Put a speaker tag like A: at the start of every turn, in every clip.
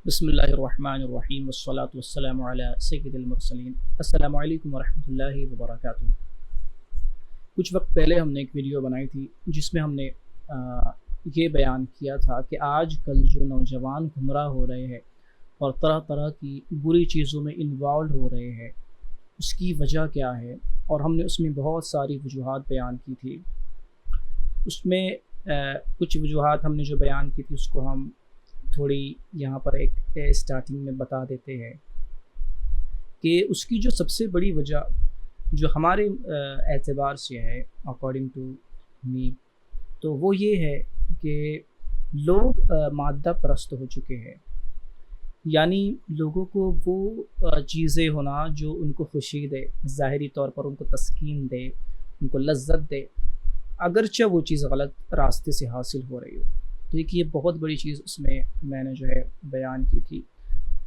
A: بسم اللہ الرحمن الرحیم والصلاة والسلام علی سید المرسلین۔ السلام علیکم ورحمۃ اللہ وبرکاتہ۔ کچھ وقت پہلے ہم نے ایک ویڈیو بنائی تھی جس میں ہم نے یہ بیان کیا تھا کہ آج کل جو نوجوان گمراہ ہو رہے ہیں اور طرح طرح کی بری چیزوں میں انوالوڈ ہو رہے ہیں، اس کی وجہ کیا ہے، اور ہم نے اس میں بہت ساری وجوہات بیان کی تھی۔ اس میں کچھ وجوہات ہم نے جو بیان کی تھی اس کو ہم تھوڑی یہاں پر ایک اسٹارٹنگ میں بتا دیتے ہیں کہ اس کی جو سب سے بڑی وجہ جو ہمارے اعتبار سے ہے، اکارڈنگ ٹو می، تو وہ یہ ہے کہ لوگ مادہ پرست ہو چکے ہیں۔ یعنی لوگوں کو وہ چیزیں ہونا جو ان کو خوشی دے، ظاہری طور پر ان کو تسکین دے، ان کو لذت دے، اگرچہ وہ چیز غلط راستے سے حاصل ہو رہی ہو، تو ایک یہ بہت بڑی چیز اس میں نے جو ہے بیان کی تھی۔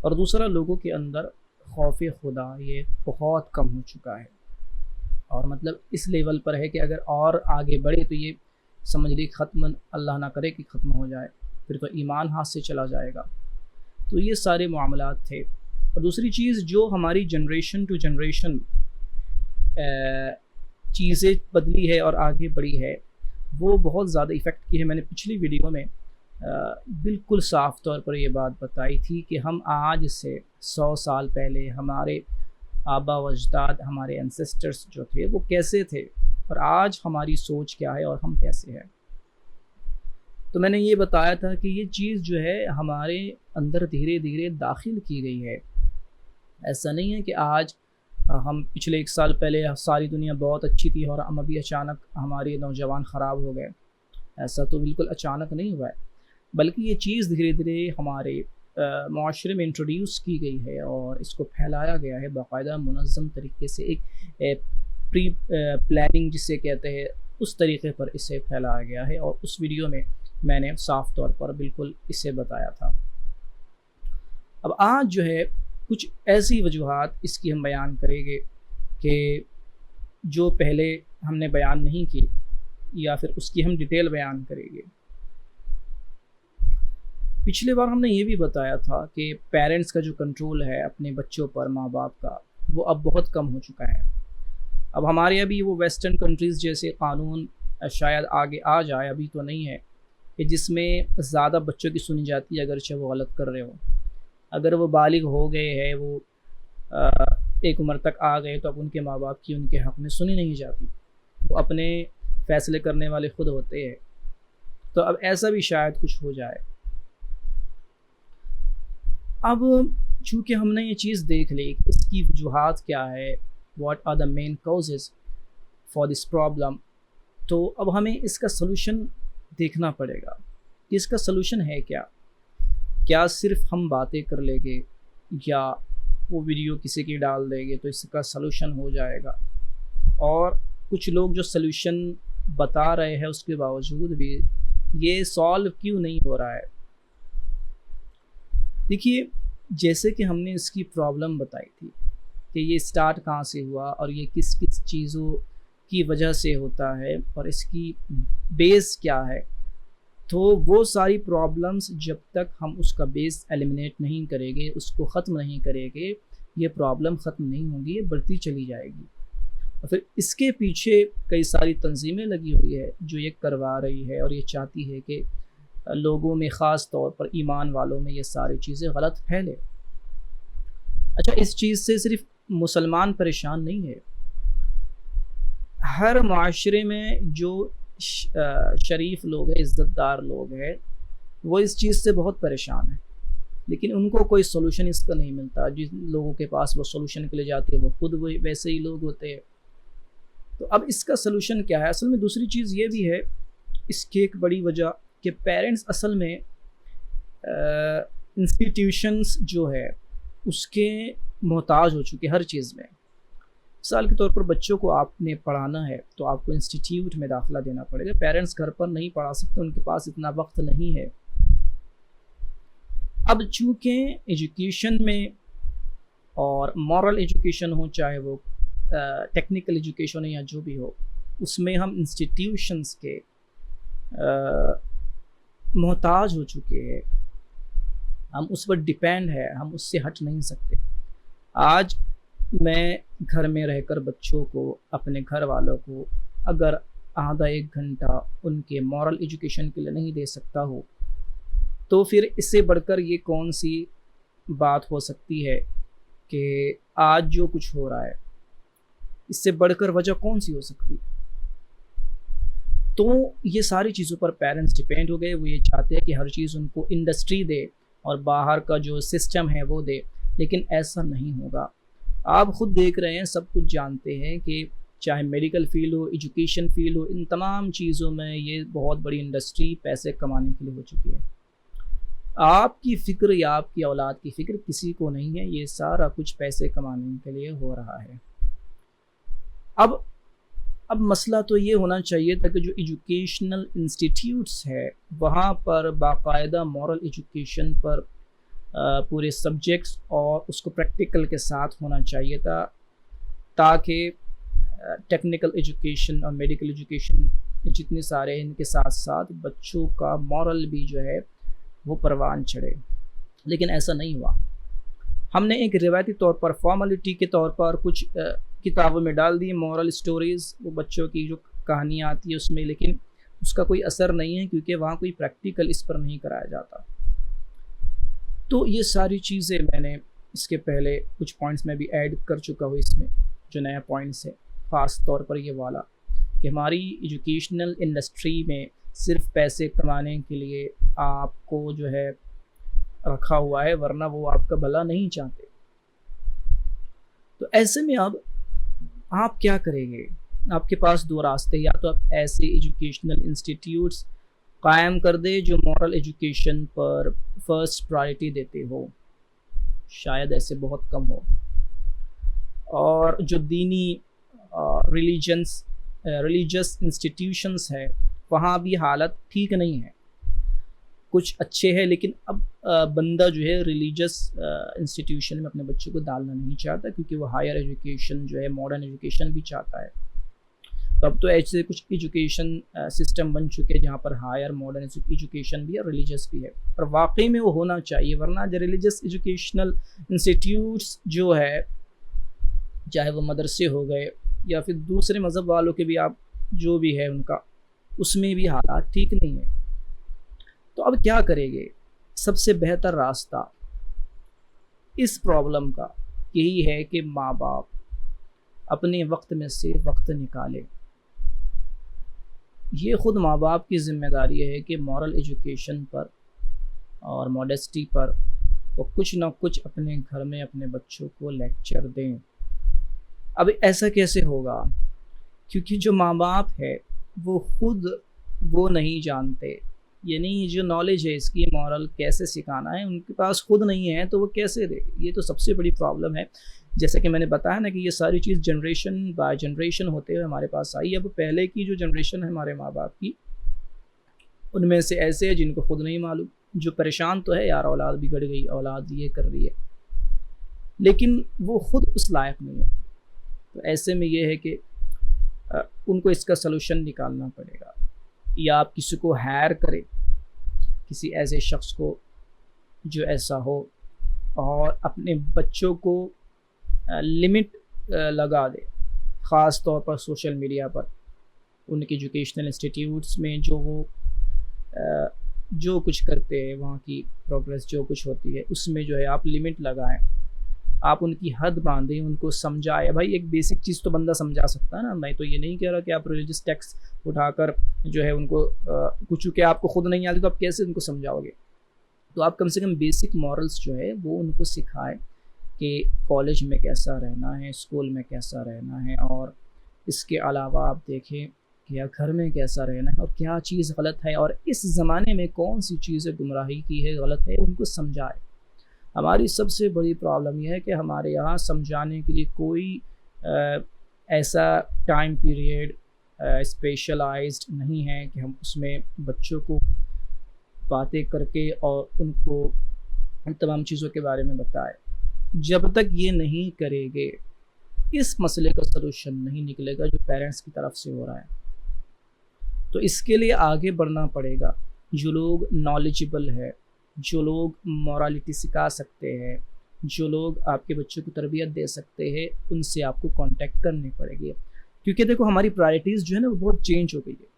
A: اور دوسرا، لوگوں کے اندر خوف خدا یہ بہت کم ہو چکا ہے، اور مطلب اس لیول پر ہے کہ اگر اور آگے بڑھے تو یہ سمجھ لی ختم، اللہ نہ کرے کہ ختم ہو جائے، پھر تو ایمان ہاتھ سے چلا جائے گا۔ تو یہ سارے معاملات تھے۔ اور دوسری چیز جو ہماری جنریشن ٹو جنریشن چیزیں بدلی ہے اور آگے بڑھی ہے، وہ بہت زیادہ ایفیکٹ کی ہے۔ میں نے پچھلی ویڈیو میں بالکل صاف طور پر یہ بات بتائی تھی کہ ہم آج سے 100 سال پہلے ہمارے آبا و اجداد، ہمارے انسسٹرز جو تھے وہ کیسے تھے، اور آج ہماری سوچ کیا ہے اور ہم کیسے ہیں۔ تو میں نے یہ بتایا تھا کہ یہ چیز جو ہے ہمارے اندر دھیرے دھیرے داخل کی گئی ہے۔ ایسا نہیں ہے کہ آج ہم پچھلے 1 سال پہلے ساری دنیا بہت اچھی تھی اور ہم ابھی اچانک ہمارے نوجوان خراب ہو گئے۔ ایسا تو بالکل اچانک نہیں ہوا ہے، بلکہ یہ چیز دھیرے دھیرے ہمارے معاشرے میں انٹروڈیوس کی گئی ہے اور اس کو پھیلایا گیا ہے باقاعدہ منظم طریقے سے، ایک پری پلاننگ جسے کہتے ہیں، اس طریقے پر اسے پھیلایا گیا ہے، اور اس ویڈیو میں نے صاف طور پر بالکل اسے بتایا تھا۔ اب آج جو ہے کچھ ایسی وجوہات اس کی ہم بیان کریں گے کہ جو پہلے ہم نے بیان نہیں کی، یا پھر اس کی ہم ڈیٹیل بیان کریں گے۔ پچھلے بار ہم نے یہ بھی بتایا تھا کہ پیرنٹس کا جو کنٹرول ہے اپنے بچوں پر، ماں باپ کا، وہ اب بہت کم ہو چکا ہے۔ اب ہمارے ابھی وہ ویسٹرن کنٹریز جیسے قانون شاید آگے آ جائے، ابھی تو نہیں ہے، کہ جس میں زیادہ بچوں کی سنی جاتی ہے اگرچہ وہ غلط کر رہے ہو۔ اگر وہ بالغ ہو گئے ہیں، وہ ایک عمر تک آ گئے، تو اب ان کے ماں باپ کی ان کے حق میں سنی نہیں جاتی، وہ اپنے فیصلے کرنے والے خود ہوتے ہیں۔ تو اب ایسا بھی شاید کچھ ہو جائے۔ اب چونکہ ہم نے یہ چیز دیکھ لی کہ اس کی وجوہات کیا ہے، what are the main causes for this problem, تو اب ہمیں اس کا سلوشن دیکھنا پڑے گا کہ اس کا سلوشن ہے کیا۔ کیا صرف ہم باتیں کر لیں گے یا وہ ویڈیو کسی کی ڈال دیں گے تو اس کا سلوشن ہو جائے گا؟ اور کچھ لوگ جو سلوشن بتا رہے ہیں اس کے باوجود بھی یہ سالو کیوں نہیں ہو رہا ہے؟ دیکھیے، جیسے کہ ہم نے اس کی پرابلم بتائی تھی کہ یہ سٹارٹ کہاں سے ہوا اور یہ کس کس چیزوں کی وجہ سے ہوتا ہے اور اس کی بیس کیا ہے، تو وہ ساری پرابلمز جب تک ہم اس کا بیس ایلیمنیٹ نہیں کریں گے، اس کو ختم نہیں کریں گے، یہ پرابلم ختم نہیں ہوگی، یہ بڑھتی چلی جائے گی۔ اور پھر اس کے پیچھے کئی ساری تنظیمیں لگی ہوئی ہے جو یہ کروا رہی ہے اور یہ چاہتی ہے کہ لوگوں میں، خاص طور پر ایمان والوں میں، یہ ساری چیزیں غلط پھیلے۔ اچھا، اس چیز سے صرف مسلمان پریشان نہیں ہے، ہر معاشرے میں جو شریف لوگ ہیں، عزت دار لوگ ہیں، وہ اس چیز سے بہت پریشان ہیں، لیکن ان کو کوئی سولوشن اس کا نہیں ملتا۔ جن لوگوں کے پاس وہ سولوشن کے لیے جاتے ہیں وہ خود ویسے ہی لوگ ہوتے ہیں۔ تو اب اس کا سولوشن کیا ہے؟ اصل میں دوسری چیز یہ بھی ہے اس کی ایک بڑی وجہ کہ پیرنٹس اصل میں انسٹیٹیوشنز جو ہے اس کے محتاج ہو چکے ہر چیز میں۔ مثال کے طور پر بچوں کو آپ نے پڑھانا ہے تو آپ کو انسٹیٹیوٹ میں داخلہ دینا پڑے گا۔ پیرنٹس گھر پر نہیں پڑھا سکتے، ان کے پاس اتنا وقت نہیں ہے۔ اب چونکہ ایجوکیشن میں، اور مورل ایجوکیشن ہو چاہے وہ ٹیکنیکل ایجوکیشن ہو یا جو بھی ہو، اس میں ہم انسٹیٹیوشنز کے محتاج ہو چکے ہیں۔ ہم اس پر ڈیپینڈ ہے، ہم اس سے ہٹ نہیں سکتے۔ آج میں گھر میں رہ کر بچوں کو، اپنے گھر والوں کو اگر آدھا ایک گھنٹہ ان کے مورل ایجوکیشن کے لیے نہیں دے سکتا ہو، تو پھر اس سے بڑھ کر یہ کون سی بات ہو سکتی ہے کہ آج جو کچھ ہو رہا ہے اس سے بڑھ کر وجہ کون سی ہو سکتی ہے؟ تو یہ ساری چیزوں پر پیرنٹس ڈیپینڈ ہو گئے۔ وہ یہ چاہتے ہیں کہ ہر چیز ان کو انڈسٹری دے اور باہر کا جو سسٹم ہے وہ دے، لیکن ایسا نہیں ہوگا۔ آپ خود دیکھ رہے ہیں، سب کچھ جانتے ہیں کہ چاہے میڈیکل فیلڈ ہو، ایجوکیشن فیلڈ ہو، ان تمام چیزوں میں یہ بہت بڑی انڈسٹری پیسے کمانے کے لیے ہو چکی ہے۔ آپ کی فکر یا آپ کی اولاد کی فکر کسی کو نہیں ہے، یہ سارا کچھ پیسے کمانے کے لیے ہو رہا ہے۔ اب مسئلہ تو یہ ہونا چاہیے تھا کہ جو ایجوکیشنل انسٹیٹیوٹس ہے وہاں پر باقاعدہ مورل ایجوکیشن پر پورے سبجیکٹس اور اس کو پریکٹیکل کے ساتھ ہونا چاہیے تھا، تاکہ ٹیکنیکل ایجوکیشن اور میڈیکل ایجوکیشن جتنے سارے ہیں ان کے ساتھ ساتھ بچوں کا مورل بھی جو ہے وہ پروان چڑھے، لیکن ایسا نہیں ہوا۔ ہم نے ایک روایتی طور پر فارملٹی کے طور پر کچھ کتابوں میں ڈال دی مورل سٹوریز، وہ بچوں کی جو کہانیاں آتی ہے اس میں، لیکن اس کا کوئی اثر نہیں ہے کیونکہ وہاں کوئی پریکٹیکل اس پر نہیں کرایا جاتا۔ تو یہ ساری چیزیں میں نے اس کے پہلے کچھ پوائنٹس میں بھی ایڈ کر چکا ہوں، اس میں جو نیا پوائنٹس ہے خاص طور پر یہ والا کہ ہماری ایجوکیشنل انڈسٹری میں صرف پیسے کمانے کے لیے آپ کو جو ہے رکھا ہوا ہے، ورنہ وہ آپ کا بھلا نہیں چاہتے۔ تو ایسے میں اب آپ کیا کریں گے؟ آپ کے پاس دو راستے، یا تو آپ ایسے ایجوکیشنل انسٹیٹیوٹس قائم کر دے جو مورل ایجوکیشن پر فرسٹ پرائرٹی دیتے ہو، شاید ایسے بہت کم ہو، اور جو دینی ریلیجس انسٹیٹیوشنس ہے وہاں بھی حالت ٹھیک نہیں ہے، کچھ اچھے ہیں لیکن اب بندہ جو ہے ریلیجس انسٹیٹیوشن میں اپنے بچے کو ڈالنا نہیں چاہتا، کیونکہ وہ ہائر ایجوکیشن جو ہے ماڈرن ایجوکیشن بھی چاہتا ہے۔ تو اب تو ایسے کچھ ایجوکیشن سسٹم بن چکے جہاں پر ہائر ماڈرن ایجوکیشن بھی ہے، ریلیجس بھی ہے، اور واقعی میں وہ ہونا چاہیے، ورنہ جو ریلیجس ایجوکیشنل انسٹیٹیوٹس جو ہے، چاہے وہ مدرسے ہو گئے یا پھر دوسرے مذہب والوں کے بھی آپ جو بھی ہے ان کا، اس میں بھی حالات ٹھیک نہیں ہے۔ تو اب کیا کریں گے؟ سب سے بہتر راستہ اس پرابلم کا یہی ہے کہ ماں باپ اپنے وقت میں سے وقت نکالے۔ یہ خود ماں باپ کی ذمہ داری ہے کہ مورل ایجوکیشن پر اور موڈیسٹی پر وہ کچھ نہ کچھ اپنے گھر میں اپنے بچوں کو لیکچر دیں۔ اب ایسا کیسے ہوگا؟ کیونکہ جو ماں باپ ہے وہ خود وہ نہیں جانتے، یعنی جو نالج ہے اس کی مورل کیسے سکھانا ہے ان کے پاس خود نہیں ہے، تو وہ کیسے دے؟ یہ تو سب سے بڑی پرابلم ہے۔ جیسے کہ میں نے بتایا نا کہ یہ ساری چیز جنریشن بائی جنریشن ہوتے ہوئے ہمارے پاس آئی۔ اب پہلے کی جو جنریشن ہے ہمارے ماں باپ کی، ان میں سے ایسے ہیں جن کو خود نہیں معلوم، جو پریشان تو ہے یار اولاد بگڑ گئی، اولاد یہ کر رہی ہے، لیکن وہ خود اس لائق نہیں ہے۔ تو ایسے میں یہ ہے کہ ان کو اس کا سلوشن نکالنا پڑے گا، یا آپ کسی کو ہائر کریں، کسی ایسے شخص کو جو ایسا ہو، اور اپنے بچوں کو لمٹ لگا دے، خاص طور پر سوشل میڈیا پر، ان کے ایجوکیشنل انسٹیٹیوٹس میں جو کچھ کرتے ہیں، وہاں کی پروگریس جو کچھ ہوتی ہے اس میں جو ہے آپ لمٹ لگائیں، آپ ان کی حد باندھیں، ان کو سمجھائیں۔ بھائی ایک بیسک چیز تو بندہ سمجھا سکتا ہے نا، میں تو یہ نہیں کہہ رہا کہ آپ ریلیجس ٹیکسٹ اٹھا کر جو ہے ان کو کچھ، چونکہ آپ کو خود نہیں آتی تو آپ کیسے ان کو سمجھاؤ گے؟ تو آپ کم سے کم بیسک مورلس جو ہے وہ ان کو سکھائیں کہ کالج میں کیسا رہنا ہے، اسکول میں کیسا رہنا ہے، اور اس کے علاوہ آپ دیکھیں کہ گھر میں کیسا رہنا ہے اور کیا چیز غلط ہے، اور اس زمانے میں کون سی چیزیں گمراہی کی ہے، غلط ہے، ان کو سمجھائے۔ ہماری سب سے بڑی پرابلم یہ ہے کہ ہمارے یہاں سمجھانے کے لیے کوئی ایسا ٹائم پیریڈ اسپیشلائزڈ نہیں ہے کہ ہم اس میں بچوں کو باتیں کر کے اور ان کو ان تمام چیزوں کے بارے میں بتائے۔ جب تک یہ نہیں کرے گے اس مسئلے کا سلوشن نہیں نکلے گا جو پیرنٹس کی طرف سے ہو رہا ہے۔ تو اس کے لیے آگے بڑھنا پڑے گا، جو لوگ نالجبل ہے جو لوگ مورالٹی سکھا سکتے ہیں، جو لوگ آپ کے بچوں کو تربیت دے سکتے ہیں، ان سے آپ کو کانٹیکٹ کرنے پڑے گی، کیونکہ دیکھو ہماری پرائرٹیز جو ہے نا وہ بہت چینج ہو گئی ہے۔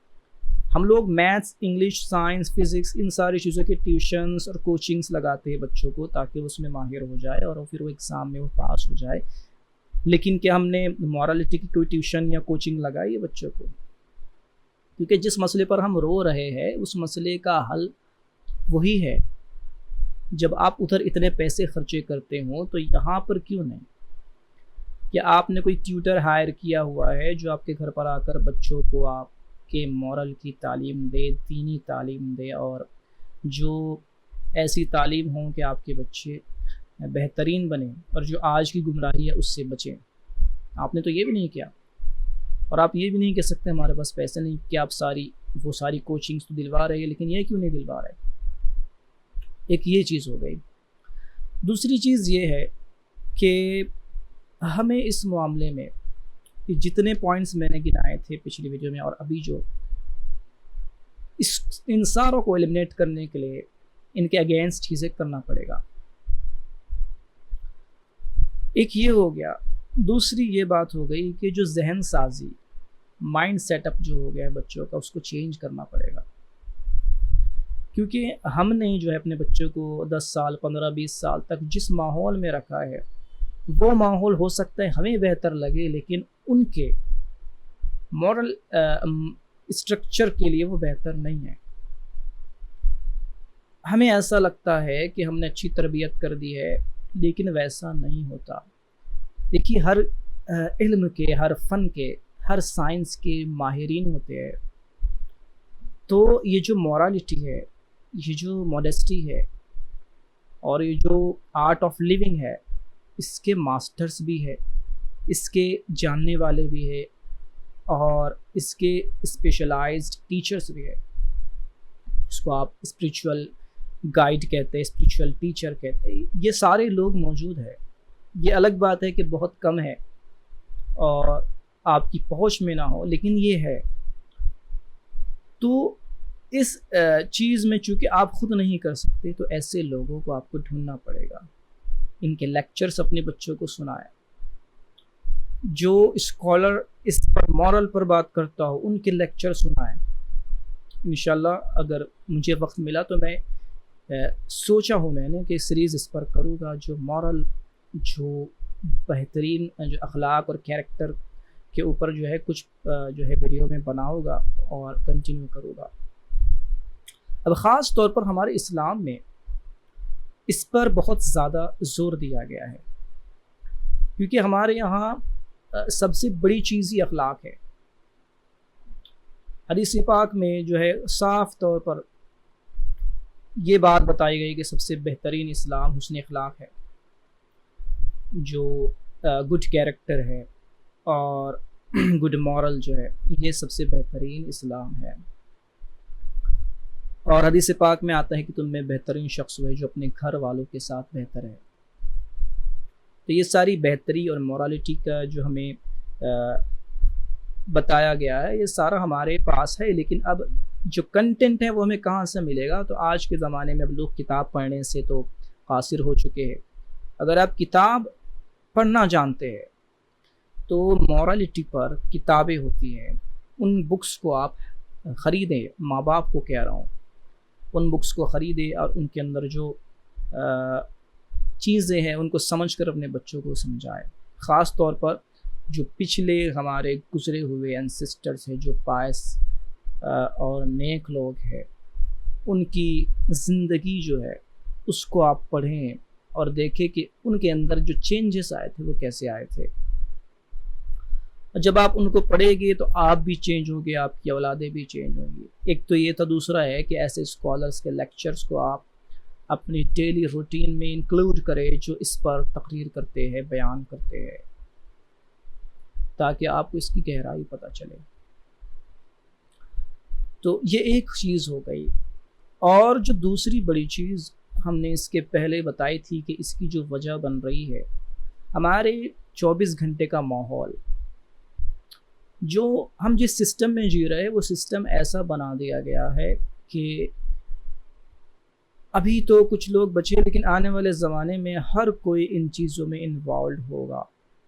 A: ہم لوگ میتھس، انگلش، سائنس، فزکس، ان ساری چیزوں کے ٹیوشنس اور کوچنگس لگاتے ہیں بچوں کو تاکہ اس میں ماہر ہو جائے اور پھر وہ ایگزام میں وہ پاس ہو جائے، لیکن کیا ہم نے مورالٹی کی کوئی ٹیوشن یا کوچنگ لگائی ہے بچوں کو؟ کیونکہ جس مسئلے پر ہم رو رہے ہیں اس مسئلے کا حل وہی ہے۔ جب آپ ادھر اتنے پیسے خرچے کرتے ہوں تو یہاں پر کیوں نہیں؟ کیا آپ نے کوئی ٹیوٹر ہائر کیا ہوا ہے جو آپ کے گھر پر آ کر بچوں کو آپ کے مورل کی تعلیم دے، دینی تعلیم دے، اور جو ایسی تعلیم ہوں کہ آپ کے بچے بہترین بنیں اور جو آج کی گمراہی ہے اس سے بچیں؟ آپ نے تو یہ بھی نہیں کیا، اور آپ یہ بھی نہیں کہہ سکتے ہمارے پاس پیسے نہیں کہ آپ وہ ساری کوچنگس تو دلوا رہے ہیں، لیکن یہ کیوں نہیں دلوا رہے؟ ایک یہ چیز ہو گئی۔ دوسری چیز یہ ہے کہ ہمیں اس معاملے میں جتنے پوائنٹس میں نے گنائے تھے پچھلی ویڈیو میں اور ابھی جو ان ساروں کو ایلیمنیٹ کرنے کے لیے ان کے اگینسٹ چیزیں کرنا پڑے گا۔ ایک یہ ہو گیا۔ دوسری یہ بات ہو گئی کہ جو ذہن سازی، مائنڈ سیٹ اپ جو ہو گیا ہے بچوں کا، اس کو چینج کرنا پڑے گا، کیونکہ ہم نے جو ہے اپنے بچوں کو 10 سال 15-20 سال تک جس ماحول میں رکھا ہے وہ ماحول ہو سکتا ہے ہمیں بہتر لگے، لیکن ان کے مورل اسٹرکچر کے لیے وہ بہتر نہیں ہے۔ ہمیں ایسا لگتا ہے کہ ہم نے اچھی تربیت کر دی ہے، لیکن ویسا نہیں ہوتا۔ دیکھیے ہر علم کے، ہر فن کے، ہر سائنس کے ماہرین ہوتے ہیں، تو یہ جو مورالٹی ہے، یہ جو موڈیسٹی ہے، اور یہ جو آرٹ آف لیونگ ہے، اس کے ماسٹرز بھی ہے، اس کے جاننے والے بھی ہے، اور اس کے اسپیشلائزڈ ٹیچرز بھی ہے۔ اس کو آپ اسپریچول گائیڈ کہتے ہیں، اسپریچول ٹیچر کہتے ہیں۔ یہ سارے لوگ موجود ہیں۔ یہ الگ بات ہے کہ بہت کم ہے اور آپ کی پہنچ میں نہ ہو، لیکن یہ ہے۔ تو اس چیز میں چونکہ آپ خود نہیں کر سکتے تو ایسے لوگوں کو آپ کو ڈھونڈنا پڑے گا، ان کے لیکچرز اپنے بچوں کو سنائیں۔ جو اسکالر اس پر مورل پر بات کرتا ہو ان کے لیکچر سنائیں۔ انشاءاللہ اگر مجھے وقت ملا تو میں سوچا ہوں میں نے کہ سیریز اس پر کروں گا، جو مورل، جو بہترین جو اخلاق اور کیریکٹر کے اوپر جو ہے کچھ جو ہے ویڈیو میں بناؤں گا اور کنٹینیو کروں گا۔ اب خاص طور پر ہمارے اسلام میں اس پر بہت زیادہ زور دیا گیا ہے، کیونکہ ہمارے یہاں سب سے بڑی چیز ہی اخلاق ہے۔ حدیث پاک میں جو ہے صاف طور پر یہ بات بتائی گئی کہ سب سے بہترین اسلام حسن اخلاق ہے، جو گڈ کیریکٹر ہے اور گڈ مورل جو ہے، یہ سب سے بہترین اسلام ہے۔ اور حدیث پاک میں آتا ہے کہ تم میں بہترین شخص وہ ہے جو اپنے گھر والوں کے ساتھ بہتر ہے۔ تو یہ ساری بہتری اور مورالٹی کا جو ہمیں بتایا گیا ہے، یہ سارا ہمارے پاس ہے، لیکن اب جو کنٹینٹ ہے وہ ہمیں کہاں سے ملے گا؟ تو آج کے زمانے میں اب لوگ کتاب پڑھنے سے تو قاصر ہو چکے ہیں۔ اگر آپ کتاب پڑھنا جانتے ہیں تو مورالٹی پر کتابیں ہوتی ہیں، ان بکس کو آپ خریدیں۔ ماں باپ کو کہہ رہا ہوں، ان بکس کو خریدیں اور ان کے اندر جو چیزیں ہیں ان کو سمجھ کر اپنے بچوں کو سمجھائیں۔ خاص طور پر جو پچھلے ہمارے گزرے ہوئے انسسٹرز ہیں، جو پائس اور نیک لوگ ہیں، ان کی زندگی جو ہے اس کو آپ پڑھیں اور دیکھیں کہ ان کے اندر جو چینجز آئے تھے وہ کیسے آئے تھے۔ جب آپ ان کو پڑھیں گے تو آپ بھی چینج ہوں گے، آپ کی اولادیں بھی چینج ہوں گی۔ ایک تو یہ تھا، دوسرا ہے کہ ایسے اسکالرس کے لیکچرز کو آپ اپنی ڈیلی روٹین میں انکلوڈ کریں جو اس پر تقریر کرتے ہیں، بیان کرتے ہیں، تاکہ آپ کو اس کی گہرائی پتہ چلے۔ تو یہ ایک چیز ہو گئی۔ اور جو دوسری بڑی چیز ہم نے اس کے پہلے بتائی تھی کہ اس کی جو وجہ بن رہی ہے، ہمارے 24 گھنٹے کا ماحول، جو ہم جس سسٹم میں جی رہے ہیں وہ سسٹم ایسا بنا دیا گیا ہے کہ ابھی تو کچھ لوگ بچے، لیکن آنے والے زمانے میں ہر کوئی ان چیزوں میں انوالوڈ ہوگا.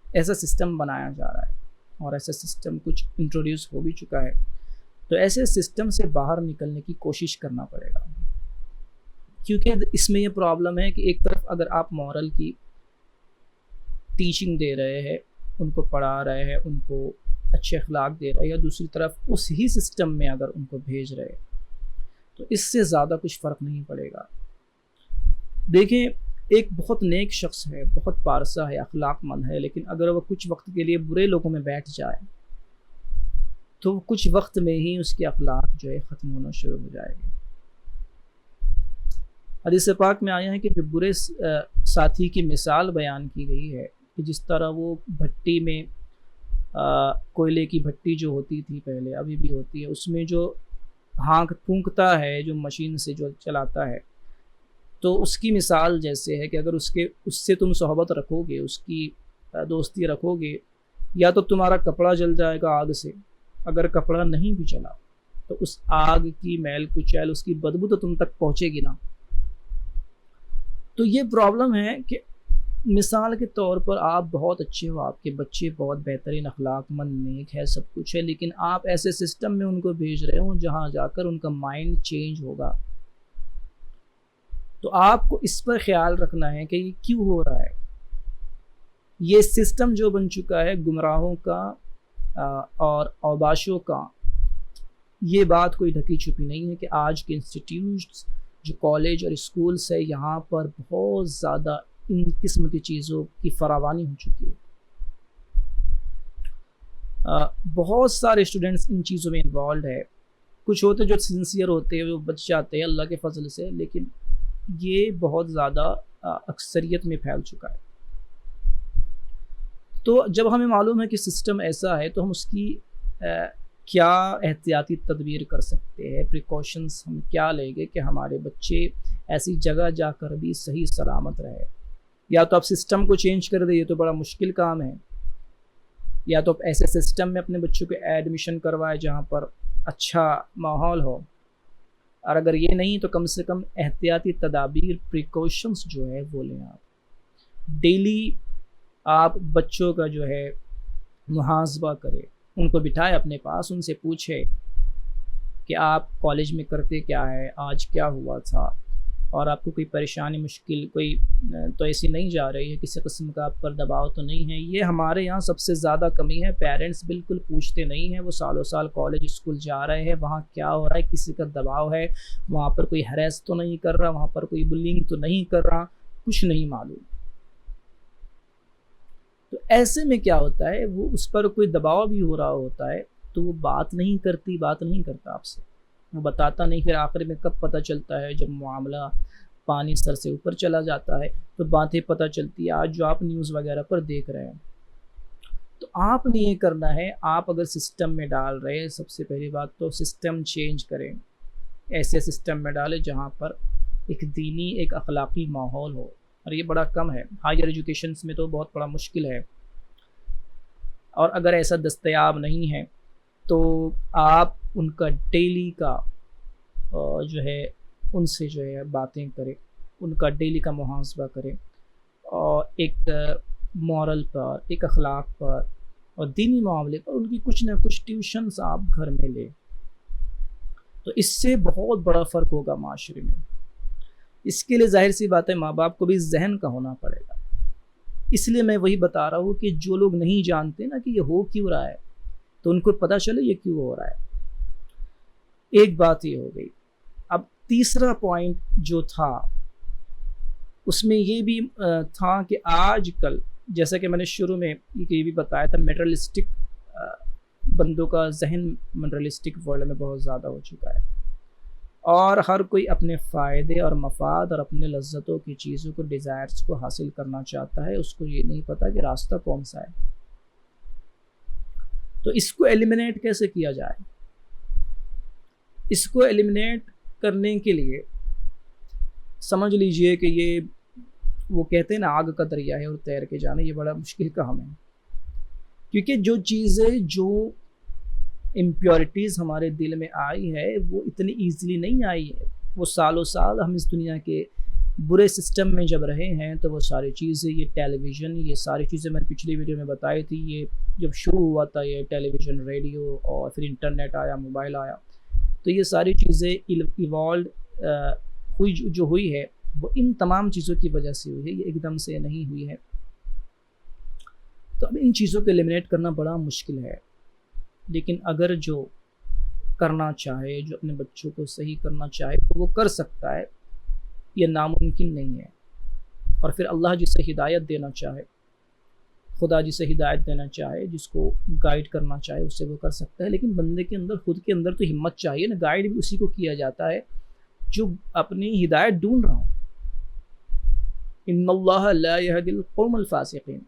A: ایسا سسٹم بنایا جا رہا ہے اور ایسا سسٹم کچھ انٹروڈیوس ہو بھی چکا ہے. تو ایسے سسٹم سے باہر نکلنے کی کوشش کرنا پڑے گا، کیونکہ اس میں یہ پرابلم ہے کہ ایک طرف اگر آپ مورل کی ٹیچنگ دے رہے ہیں، ان کو پڑھا رہے ہیں، ان کو اچھے اخلاق دے رہے ہیں، یا دوسری طرف اس ہی سسٹم میں اگر ان کو بھیج رہے ہیں، تو اس سے زیادہ کچھ فرق نہیں پڑے گا. دیکھیں، ایک بہت نیک شخص ہے، بہت پارسا ہے، اخلاق مند ہے، لیکن اگر وہ کچھ وقت کے لیے برے لوگوں میں بیٹھ جائے تو کچھ وقت میں ہی اس کے اخلاق جو ہے ختم ہونا شروع ہو جائے گے. حدیث پاک میں آیا ہے کہ جو برے ساتھی کی مثال بیان کی گئی ہے کہ جس طرح وہ بھٹی میں کوئلے کی بھٹی جو ہوتی تھی پہلے، ابھی بھی ہوتی ہے، اس میں جو پھونکتا ہے، جو مشین سے جو چلاتا ہے، تو اس کی مثال جیسے ہے کہ اگر اس سے تم صحبت رکھو گے، اس کی دوستی رکھو گے، یا تو تمہارا کپڑا جل جائے گا آگ سے، اگر کپڑا نہیں بھی چلا تو اس آگ کی میل کچیل، اس کی بدبو تو تم تک پہنچے گی نا. تو یہ پرابلم ہے کہ مثال کے طور پر آپ بہت اچھے ہو، آپ کے بچے بہت بہترین اخلاق مند نیک ہے، سب کچھ ہے، لیکن آپ ایسے سسٹم میں ان کو بھیج رہے ہوں جہاں جا کر ان کا مائنڈ چینج ہوگا. تو آپ کو اس پر خیال رکھنا ہے کہ یہ کیوں ہو رہا ہے. یہ سسٹم جو بن چکا ہے گمراہوں کا اور اوباشوں کا، یہ بات کوئی ڈھکی چھپی نہیں ہے کہ آج کے انسٹیٹیوٹس جو کالج اور اسکولس ہے، یہاں پر بہت زیادہ ان قسم کی چیزوں کی فراوانی ہو چکی ہے. بہت سارے اسٹوڈنٹس ان چیزوں میں انوالوڈ ہے. کچھ ہوتے جو سنسیئر ہوتے ہیں، وہ بچ جاتے ہیں اللہ کے فضل سے، لیکن یہ بہت زیادہ اکثریت میں پھیل چکا ہے. تو جب ہمیں معلوم ہے کہ سسٹم ایسا ہے تو ہم اس کی کیا احتیاطی تدبیر کر سکتے ہیں، پریکاشنز ہم کیا لیں گے کہ ہمارے بچے ایسی جگہ جا کر بھی صحیح سلامت رہے. یا تو آپ سسٹم کو چینج کر دیں، یہ تو بڑا مشکل کام ہے، یا تو آپ ایسے سسٹم میں اپنے بچوں کو ایڈمیشن کروائے جہاں پر اچھا ماحول ہو، اور اگر یہ نہیں تو کم سے کم احتیاطی تدابیر، پریکاشنز جو ہے وہ لیں. آپ ڈیلی آپ بچوں کا جو ہے محاسبہ کریں، ان کو بٹھائے اپنے پاس، ان سے پوچھے کہ آپ کالج میں کرتے کیا ہے، آج کیا ہوا تھا، اور آپ کو کوئی پریشانی مشکل کوئی تو ایسی نہیں جا رہی ہے، کسی قسم کا آپ پر دباؤ تو نہیں ہے. یہ ہمارے یہاں سب سے زیادہ کمی ہے. پیرنٹس بالکل پوچھتے نہیں ہیں، وہ سالوں سال کالج اسکول جا رہے ہیں، وہاں کیا ہو رہا ہے، کسی کا دباؤ ہے، وہاں پر کوئی ہریس تو نہیں کر رہا، وہاں پر کوئی بلنگ تو نہیں کر رہا، کچھ نہیں معلوم. تو ایسے میں کیا ہوتا ہے، وہ اس پر کوئی دباؤ بھی ہو رہا ہوتا ہے تو وہ بات نہیں کرتا آپ سے، وہ بتاتا نہیں. پھر آخر میں کب پتہ چلتا ہے، جب معاملہ پانی سر سے اوپر چلا جاتا ہے تو باتیں پتہ چلتی ہے. آج جو آپ نیوز وغیرہ پر دیکھ رہے ہیں، تو آپ نے یہ کرنا ہے، آپ اگر سسٹم میں ڈال رہے ہیں، سب سے پہلی بات تو سسٹم چینج کریں. ایسے سسٹم میں ڈالیں جہاں پر ایک دینی، ایک اخلاقی ماحول ہو، اور یہ بڑا کم ہے. ہائر ایجوکیشنز میں تو بہت بڑا مشکل ہے، اور اگر ایسا دستیاب نہیں ہے تو آپ ان کا ڈیلی کا جو ہے ان سے جو ہے باتیں کریں، ان کا ڈیلی کا محاسبہ کریں، اور ایک مورل پر، ایک اخلاق پر اور دینی معاملے پر ان کی کچھ نہ کچھ ٹیوشنز آپ گھر میں لیں. تو اس سے بہت بڑا فرق ہوگا معاشرے میں. اس کے لیے ظاہر سی بات ہے ماں باپ کو بھی ذہن کا ہونا پڑے گا. اس لیے میں وہی بتا رہا ہوں کہ جو لوگ نہیں جانتے نا کہ یہ ہو کیوں رہا ہے، تو ان کو پتہ چلے یہ کیوں ہو رہا ہے. ایک بات یہ ہو گئی. اب تیسرا پوائنٹ جو تھا اس میں یہ بھی تھا کہ آج کل، جیسا کہ میں نے شروع میں یہ بھی بتایا تھا، میٹرلسٹک بندوں کا ذہن میٹرلسٹک ورلڈ میں بہت زیادہ ہو چکا ہے، اور ہر کوئی اپنے فائدے اور مفاد اور اپنے لذتوں کی چیزوں کو، ڈیزائرز کو حاصل کرنا چاہتا ہے. اس کو یہ نہیں پتا کہ راستہ کون سا ہے. تو اس کو ایلیمنیٹ کیسے کیا جائے؟ اس کو ایلیمنیٹ کرنے کے لیے سمجھ لیجئے کہ یہ وہ کہتے ہیں نا، آگ کا دریا ہے اور تیر کے جانا، یہ بڑا مشکل کام ہے. کیونکہ جو چیزیں، جو امپیورٹیز ہمارے دل میں آئی ہے وہ اتنی ایزیلی نہیں آئی ہے. وہ سال و سال ہم اس دنیا کے برے سسٹم میں جب رہے ہیں تو وہ ساری چیزیں، یہ ٹیلی ویژن، یہ ساری چیزیں میں نے پچھلی ویڈیو میں بتائی تھی، یہ جب شروع ہوا تھا یہ ٹیلی ویژن، ریڈیو اور پھر انٹرنیٹ آیا، موبائل آیا، تو یہ ساری چیزیں ایوالوڈ ہوئی جو ہوئی ہے وہ ان تمام چیزوں کی وجہ سے ہوئی ہے، یہ ایک دم سے نہیں ہوئی ہے۔ تو اب ان چیزوں کو ایلیمنیٹ کرنا بڑا مشکل ہے، لیکن اگر جو کرنا چاہے، جو اپنے بچوں کو صحیح کرنا چاہے تو وہ کر سکتا ہے، یہ ناممکن نہیں ہے۔ اور پھر اللہ جسے ہدایت دینا چاہے، خدا جسے ہدایت دینا چاہے، جس کو گائیڈ کرنا چاہے، اسے وہ کر سکتا ہے، لیکن بندے کے اندر، خود کے اندر تو ہمت چاہیے نا۔ گائیڈ بھی اسی کو کیا جاتا ہے جو اپنی ہدایت ڈھونڈ رہا ہوں۔ ان اللہ لا یہدی القوم الفاسقین،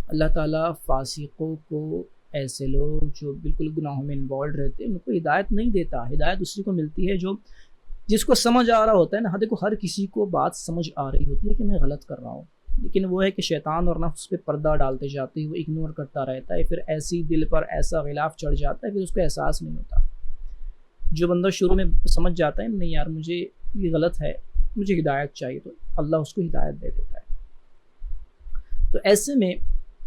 A: اللہ تعالیٰ فاسقوں کو، ایسے لوگ جو بالکل گناہوں میں انوالوڈ رہتے ہیں، ان کو ہدایت نہیں دیتا۔ ہدایت اسی کو ملتی ہے جو جس کو سمجھ آ رہا ہوتا ہے نا۔ دیکھو ہر کسی کو بات سمجھ آ رہی ہوتی ہے کہ میں غلط کر رہا ہوں، لیکن وہ ہے کہ شیطان اور نفس پہ پردہ ڈالتے جاتے ہیں، وہ اگنور کرتا رہتا ہے، پھر ایسی دل پر ایسا غلاف چڑھ جاتا ہے، پھر اس کو احساس نہیں ہوتا۔ جو بندہ شروع میں سمجھ جاتا ہے نہیں یار مجھے یہ غلط ہے، مجھے ہدایت چاہیے، تو اللہ اس کو ہدایت دے دیتا ہے۔ تو ایسے میں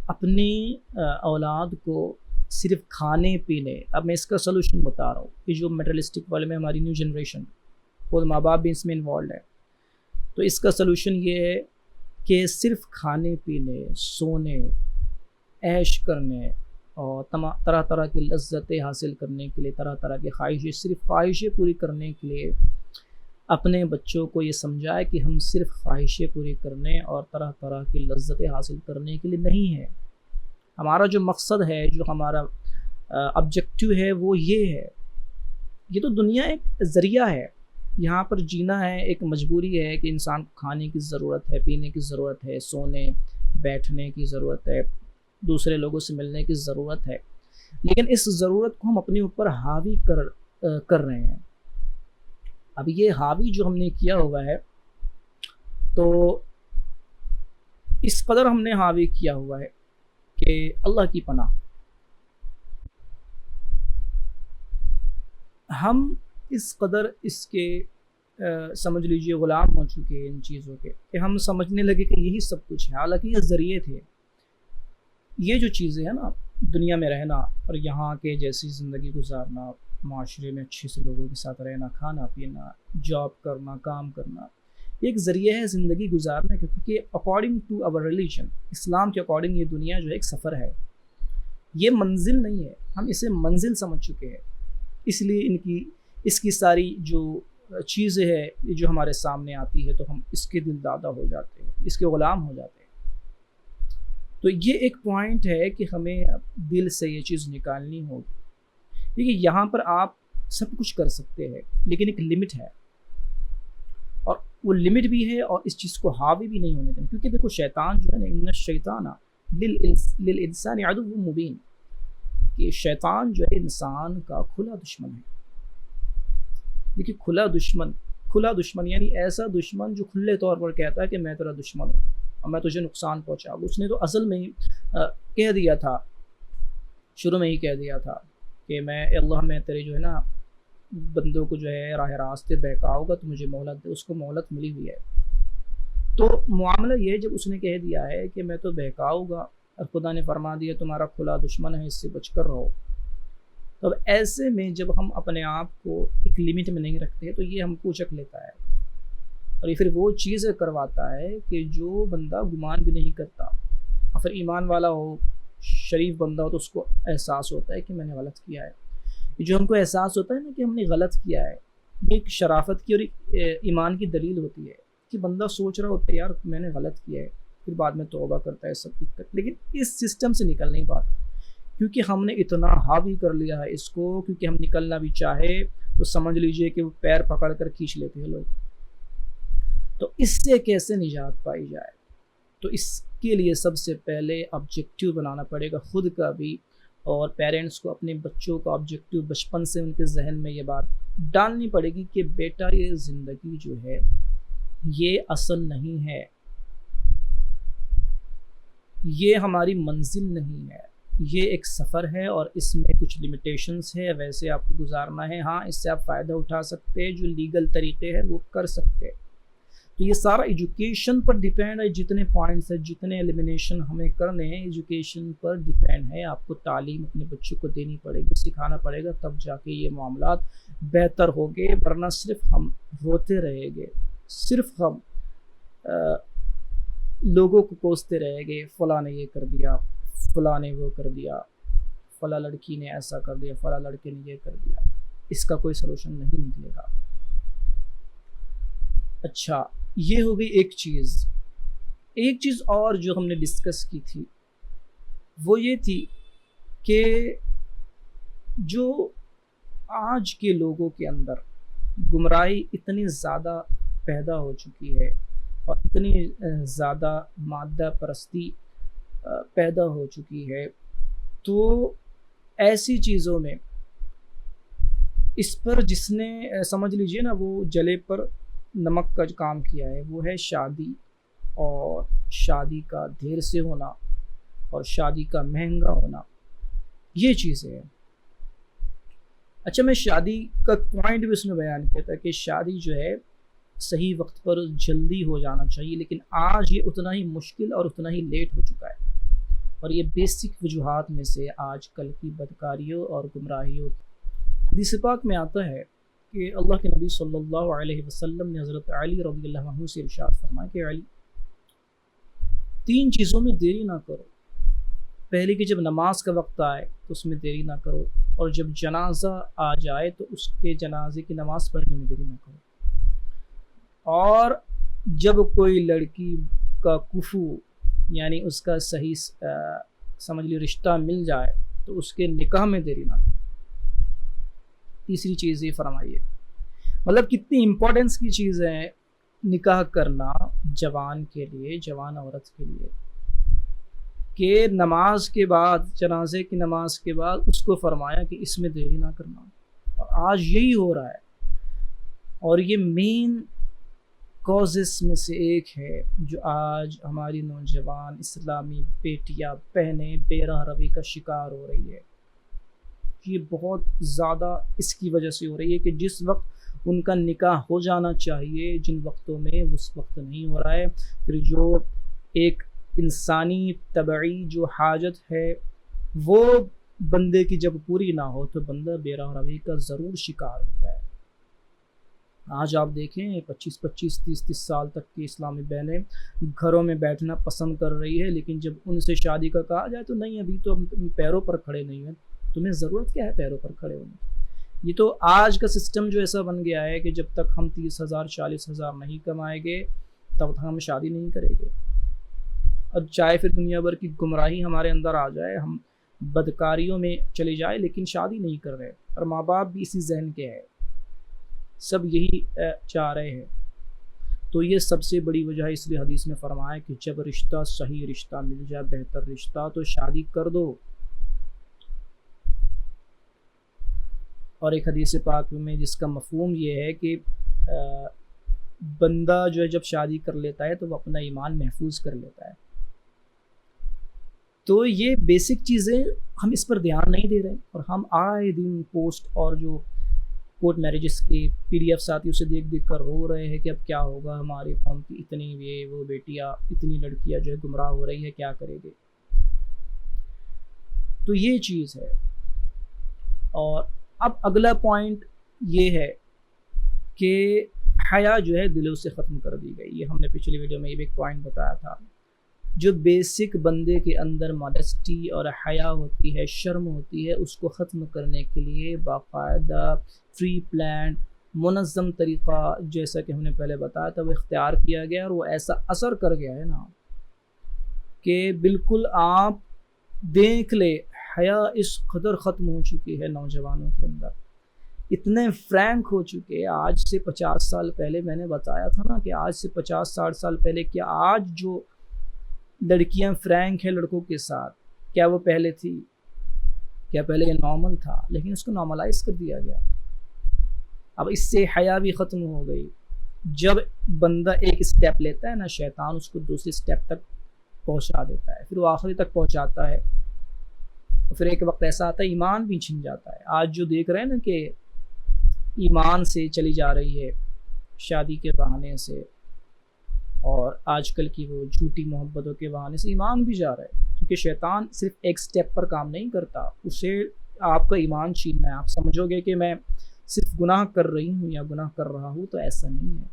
A: اپنی اولاد کو صرف کھانے پینے، اب میں اس کا سلوشن بتا رہا ہوں کہ جو میٹرلسٹک والے میں ہماری نیو جنریشن، خود ماں باپ بھی اس میں انوالوڈ ہے، تو اس کا سلوشن یہ ہے کہ صرف کھانے پینے، سونے، عیش کرنے اور طرح طرح کی لذتیں حاصل کرنے کے لیے، طرح طرح کی خواہشیں، صرف خواہشیں پوری کرنے کے لیے اپنے بچوں کو یہ سمجھائے کہ ہم صرف خواہشیں پوری کرنے اور طرح طرح کی لذتیں حاصل کرنے کے لیے نہیں ہے۔ ہمارا جو مقصد ہے، جو ہمارا آبجیکٹیو ہے وہ یہ ہے۔ یہ تو دنیا ایک ذریعہ ہے، یہاں پر جینا ہے، ایک مجبوری ہے کہ انسان کو کھانے کی ضرورت ہے، پینے کی ضرورت ہے، سونے بیٹھنے کی ضرورت ہے، دوسرے لوگوں سے ملنے کی ضرورت ہے، لیکن اس ضرورت کو ہم اپنے اوپر حاوی کر رہے ہیں۔ اب یہ حاوی جو ہم نے کیا ہوا ہے، تو اس قدر ہم نے حاوی کیا ہوا ہے کہ اللہ کی پناہ، ہم اس قدر اس کے سمجھ لیجئے غلام ہو چکے ہیں ان چیزوں کے، کہ ہم سمجھنے لگے کہ یہی سب کچھ ہے، حالانکہ یہ ذریعے تھے۔ یہ جو چیزیں ہیں نا، دنیا میں رہنا اور یہاں کے جیسی زندگی گزارنا، معاشرے میں اچھے سے لوگوں کے ساتھ رہنا، کھانا پینا، جاب کرنا، کام کرنا، یہ ایک ذریعہ ہے زندگی گزارنے کا، کیونکہ اکارڈنگ ٹو آور ریلیجن، اسلام کے اکارڈنگ یہ دنیا جو ہے ایک سفر ہے، یہ منزل نہیں ہے۔ ہم اسے منزل سمجھ چکے ہیں، اس لیے اس کی ساری جو چیزیں ہے جو ہمارے سامنے آتی ہے تو ہم اس کے دل دادا ہو جاتے ہیں، اس کے غلام ہو جاتے ہیں۔ تو یہ ایک پوائنٹ ہے کہ ہمیں دل سے یہ چیز نکالنی ہوگی۔ دیکھیے یہاں پر آپ سب کچھ کر سکتے ہیں، لیکن ایک لمٹ ہے، اور وہ لمٹ بھی ہے، اور اس چیز کو حاوی بھی نہیں ہونے دیں، کیونکہ دیکھو شیطان جو ہے نا، ان الشیطان للانسان عدو مبین، کہ شیطان جو ہے انسان کا کھلا دشمن ہے۔ دیکھیے کھلا دشمن یعنی ایسا دشمن جو کھلے طور پر کہتا ہے کہ میں تیرا دشمن ہوں اور میں تجھے نقصان پہنچاؤں۔ اس نے تو اصل میں ہی کہہ دیا تھا، شروع میں ہی کہہ دیا تھا کہ میں تیرے جو ہے نا بندوں کو جو ہے راہ راستے بہکاؤں گا، تو مجھے مہلت دے۔ اس کو مہلت ملی ہوئی ہے۔ تو معاملہ یہ ہے، جب اس نے کہہ دیا ہے کہ میں تو بہکاؤں گا، اور خدا نے فرما دیا تمہارا کھلا دشمن ہے، اس سے بچ کر رہو، تو اب ایسے میں جب ہم اپنے آپ کو ایک لمٹ میں نہیں رکھتے تو یہ ہم کو اچک لیتا ہے، اور یہ پھر وہ چیز کرواتا ہے کہ جو بندہ گمان بھی نہیں کرتا، اور پھر ایمان والا ہو، شریف بندہ ہو، تو اس کو احساس ہوتا ہے کہ میں نے غلط کیا ہے۔ جو ہم کو احساس ہوتا ہے نا کہ ہم نے غلط کیا ہے، یہ ایک شرافت کی اور ایک ایمان کی دلیل ہوتی ہے کہ بندہ سوچ رہا ہوتا ہے یار میں نے غلط کیا ہے، پھر بعد میں توبہ کرتا ہے، سب کچھ کرتا ہے، لیکن اس سسٹم سے نکل نہیں پاتا، کیونکہ ہم نے اتنا حاوی کر لیا ہے اس کو، کیونکہ ہم نکلنا بھی چاہے تو سمجھ لیجئے کہ وہ پیر پکڑ کر کھینچ لیتے ہیں لوگ۔ تو اس سے کیسے نجات پائی جائے؟ تو اس کے لیے سب سے پہلے آبجیکٹیو بنانا پڑے گا، خود کا بھی، اور پیرنٹس کو اپنے بچوں کا آبجیکٹیو بچپن سے ان کے ذہن میں یہ بات ڈالنی پڑے گی کہ بیٹا یہ زندگی جو ہے یہ اصل نہیں ہے، یہ ہماری منزل نہیں ہے، یہ ایک سفر ہے اور اس میں کچھ لمیٹیشنز ہے، ویسے آپ کو گزارنا ہے، ہاں اس سے آپ فائدہ اٹھا سکتے ہیں، جو لیگل طریقے ہیں وہ کر سکتے ہیں۔ تو یہ سارا ایجوکیشن پر ڈیپینڈ ہے، جتنے پوائنٹس ہیں، جتنے ایلیمینیشن ہمیں کرنے ہیں ایجوکیشن پر ڈیپینڈ ہے۔ آپ کو تعلیم اپنے بچوں کو دینی پڑے گی، سکھانا پڑے گا، تب جا کے یہ معاملات بہتر ہوگے، ورنہ صرف ہم روتے رہیں گے، صرف ہم لوگوں کو کوستے رہیں گے، فلاں نے یہ کر دیا، فلاں نے وہ کر دیا، فلاں لڑکی نے ایسا کر دیا، فلاں لڑکے نے یہ کر دیا، اس کا کوئی سلوشن نہیں نکلے گا۔ اچھا، یہ ہو گئی ایک چیز اور جو ہم نے ڈسکس کی تھی وہ یہ تھی کہ جو آج کے لوگوں کے اندر گمراہی اتنی زیادہ پیدا ہو چکی ہے اور اتنی زیادہ مادہ پرستی پیدا ہو چکی ہے، تو ایسی چیزوں میں اس پر جس نے سمجھ لیجئے نا وہ جلے پر نمک کا کام کیا ہے، وہ ہے شادی، اور شادی کا دیر سے ہونا اور شادی کا مہنگا ہونا، یہ چیزیں ہیں۔ اچھا، میں شادی کا پوائنٹ بھی اس میں بیان کیا تھا کہ شادی جو ہے صحیح وقت پر جلدی ہو جانا چاہیے، لیکن آج یہ اتنا ہی مشکل اور اتنا ہی لیٹ ہو چکا ہے، اور یہ بیسک وجوہات میں سے آج کل کی بدکاریوں اور گمراہیوں کی۔ حدیث پاک میں آتا ہے کہ اللہ کے نبی صلی اللہ علیہ وسلم نے حضرت علی رضی اللہ عنہ سے ارشاد فرمایا کہ علی، 3 چیزوں میں دیری نہ کرو۔ پہلے کہ جب نماز کا وقت آئے تو اس میں دیری نہ کرو، اور جب جنازہ آ جائے تو اس کے جنازے کی نماز پڑھنے میں دیری نہ کرو، اور جب کوئی لڑکی کا کفو یعنی اس کا صحیح سمجھ لی رشتہ مل جائے تو اس کے نکاح میں دیری نہ کرو۔ تیسری چیز یہ فرمائیے، مطلب کتنی امپورٹنس کی چیز ہے نکاح کرنا جوان کے لیے، جوان عورت کے لیے، کہ نماز کے بعد، جنازے کی نماز کے بعد اس کو فرمایا کہ اس میں دیری نہ کرنا، اور آج یہی ہو رہا ہے، اور یہ مین کازز میں سے ایک ہے جو آج ہماری نوجوان اسلامی بیٹیاں بہنیں بے راہ روی کا شکار ہو رہی ہے۔ یہ بہت زیادہ اس کی وجہ سے ہو رہی ہے کہ جس وقت ان کا نکاح ہو جانا چاہیے، جن وقتوں میں اس وقت نہیں ہو رہا ہے، پھر جو ایک انسانی طبعی جو حاجت ہے وہ بندے کی جب پوری نہ ہو تو بندہ بے راہ روی کا ضرور شکار ہوتا ہے۔ آج آپ دیکھیں 25 30 سال تک کی اسلامی بہنیں گھروں میں بیٹھنا پسند کر رہی ہے، لیکن جب ان سے شادی کا کہا جائے تو نہیں، ابھی تو ہم پیروں پر کھڑے نہیں ہیں، تمہیں ضرورت کیا ہے پیروں پر کھڑے ہونے کی؟ یہ تو آج کا سسٹم جو ایسا بن گیا ہے کہ جب تک ہم 30,000 40,000 نہیں کمائیں گے تب تک ہم شادی نہیں کریں گے، اور چاہے پھر دنیا بھر کی گمراہی ہمارے اندر آ جائے، ہم بدکاریوں میں چلے جائے، لیکن شادی نہیں کر رہے، اور ماں باپ بھی اسی ذہن کے ہیں، سب یہی چاہ رہے ہیں۔ تو یہ سب سے بڑی وجہ ہے، اس لیے حدیث میں فرمایا کہ جب رشتہ، صحیح رشتہ مل جائے، بہتر رشتہ، تو شادی کر دو۔ اور ایک حدیث پاک میں جس کا مفہوم یہ ہے کہ بندہ جو ہے جب شادی کر لیتا ہے تو وہ اپنا ایمان محفوظ کر لیتا ہے۔ تو یہ بیسک چیزیں ہم اس پر دھیان نہیں دے رہے، اور ہم آئے دن پوسٹ اور جو کورٹ میرجز کے PDF آتی اسے دیکھ دیکھ کر رو رہے ہیں کہ اب کیا ہوگا، ہماری قوم کی اتنی یہ وہ بیٹیاں، اتنی لڑکیاں جو ہے گمراہ ہو رہی ہے، کیا کرے گے؟ تو یہ چیز ہے۔ اور اب اگلا پوائنٹ یہ ہے کہ حیا جو ہے دلوں سے ختم کر دی گئی۔ یہ ہم نے پچھلی ویڈیو میں یہ بھی ایک پوائنٹ بتایا تھا، جو بیسک بندے کے اندر ماڈسٹی اور حیا ہوتی ہے، شرم ہوتی ہے، اس کو ختم کرنے کے لیے باقاعدہ فری پلان منظم طریقہ جیسا کہ ہم نے پہلے بتایا تھا وہ اختیار کیا گیا، اور وہ ایسا اثر کر گیا ہے نا کہ بالکل آپ دیکھ لے حیا اس قدر ختم ہو چکی ہے نوجوانوں کے اندر، اتنے فرینک ہو چکے۔ آج سے 50 سال پہلے میں نے بتایا تھا نا کہ آج سے 50-60 سال پہلے کیا آج جو لڑکیاں فرینک ہیں لڑکوں کے ساتھ، کیا وہ پہلے تھی؟ کیا پہلے یہ نارمل تھا؟ لیکن اس کو نارملائز کر دیا گیا۔ اب اس سے حیا بھی ختم ہو گئی۔ جب بندہ ایک اسٹیپ لیتا ہے نا، شیطان اس کو دوسرے اسٹیپ تک پہنچا دیتا ہے، پھر وہ آخری تک پہنچاتا ہے۔ پھر ایک وقت ایسا آتا ہے ایمان بھی چھن جاتا ہے. آج جو دیکھ رہے ہیں نا کہ ایمان سے چلی جا رہی ہے شادی کے بہانے سے, اور آج کل کی وہ جھوٹی محبتوں کے بہانے سے ایمان بھی جا رہا ہے, کیونکہ شیطان صرف ایک سٹیپ پر کام نہیں کرتا, اسے آپ کا ایمان چھیننا ہے. آپ سمجھو گے کہ میں صرف گناہ کر رہی ہوں یا گناہ کر رہا ہوں, تو ایسا نہیں ہے.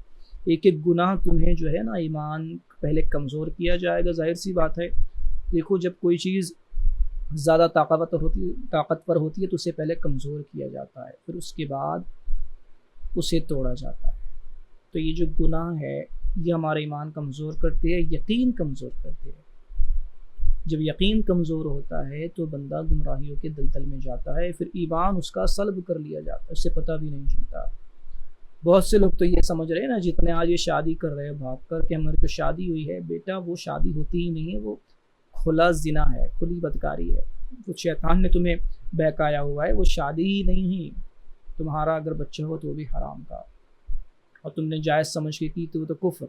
A: ایک ایک گناہ تمہیں جو ہے نا ایمان پہلے کمزور کیا جائے گا. ظاہر سی بات ہے, دیکھو جب کوئی چیز زیادہ طاقتور ہوتی ہے تو اسے پہلے کمزور کیا جاتا ہے, پھر اس کے بعد اسے توڑا جاتا ہے. تو یہ جو گناہ ہے یہ ہمارا ایمان کمزور کرتے ہیں, یقین کمزور کرتے ہیں. جب یقین کمزور ہوتا ہے تو بندہ گمراہیوں کے دلدل میں جاتا ہے, پھر ایمان اس کا سلب کر لیا جاتا ہے, اس سے پتہ بھی نہیں چلتا. بہت سے لوگ تو یہ سمجھ رہے ہیں نا, جتنے آج یہ شادی کر رہے ہیں بھاگ کر کہ ہماری تو شادی ہوئی ہے, بیٹا وہ شادی ہوتی ہی نہیں ہے, وہ کھلا زنا ہے, کھلی بدکاری ہے, وہ شیطان نے تمہیں بہکایا ہوا ہے, وہ شادی ہی نہیں ہوئی. تمہارا اگر بچہ ہو تو وہ بھی حرام کا, اور تم نے جائز سمجھ کے کی تو وہ تو کفر.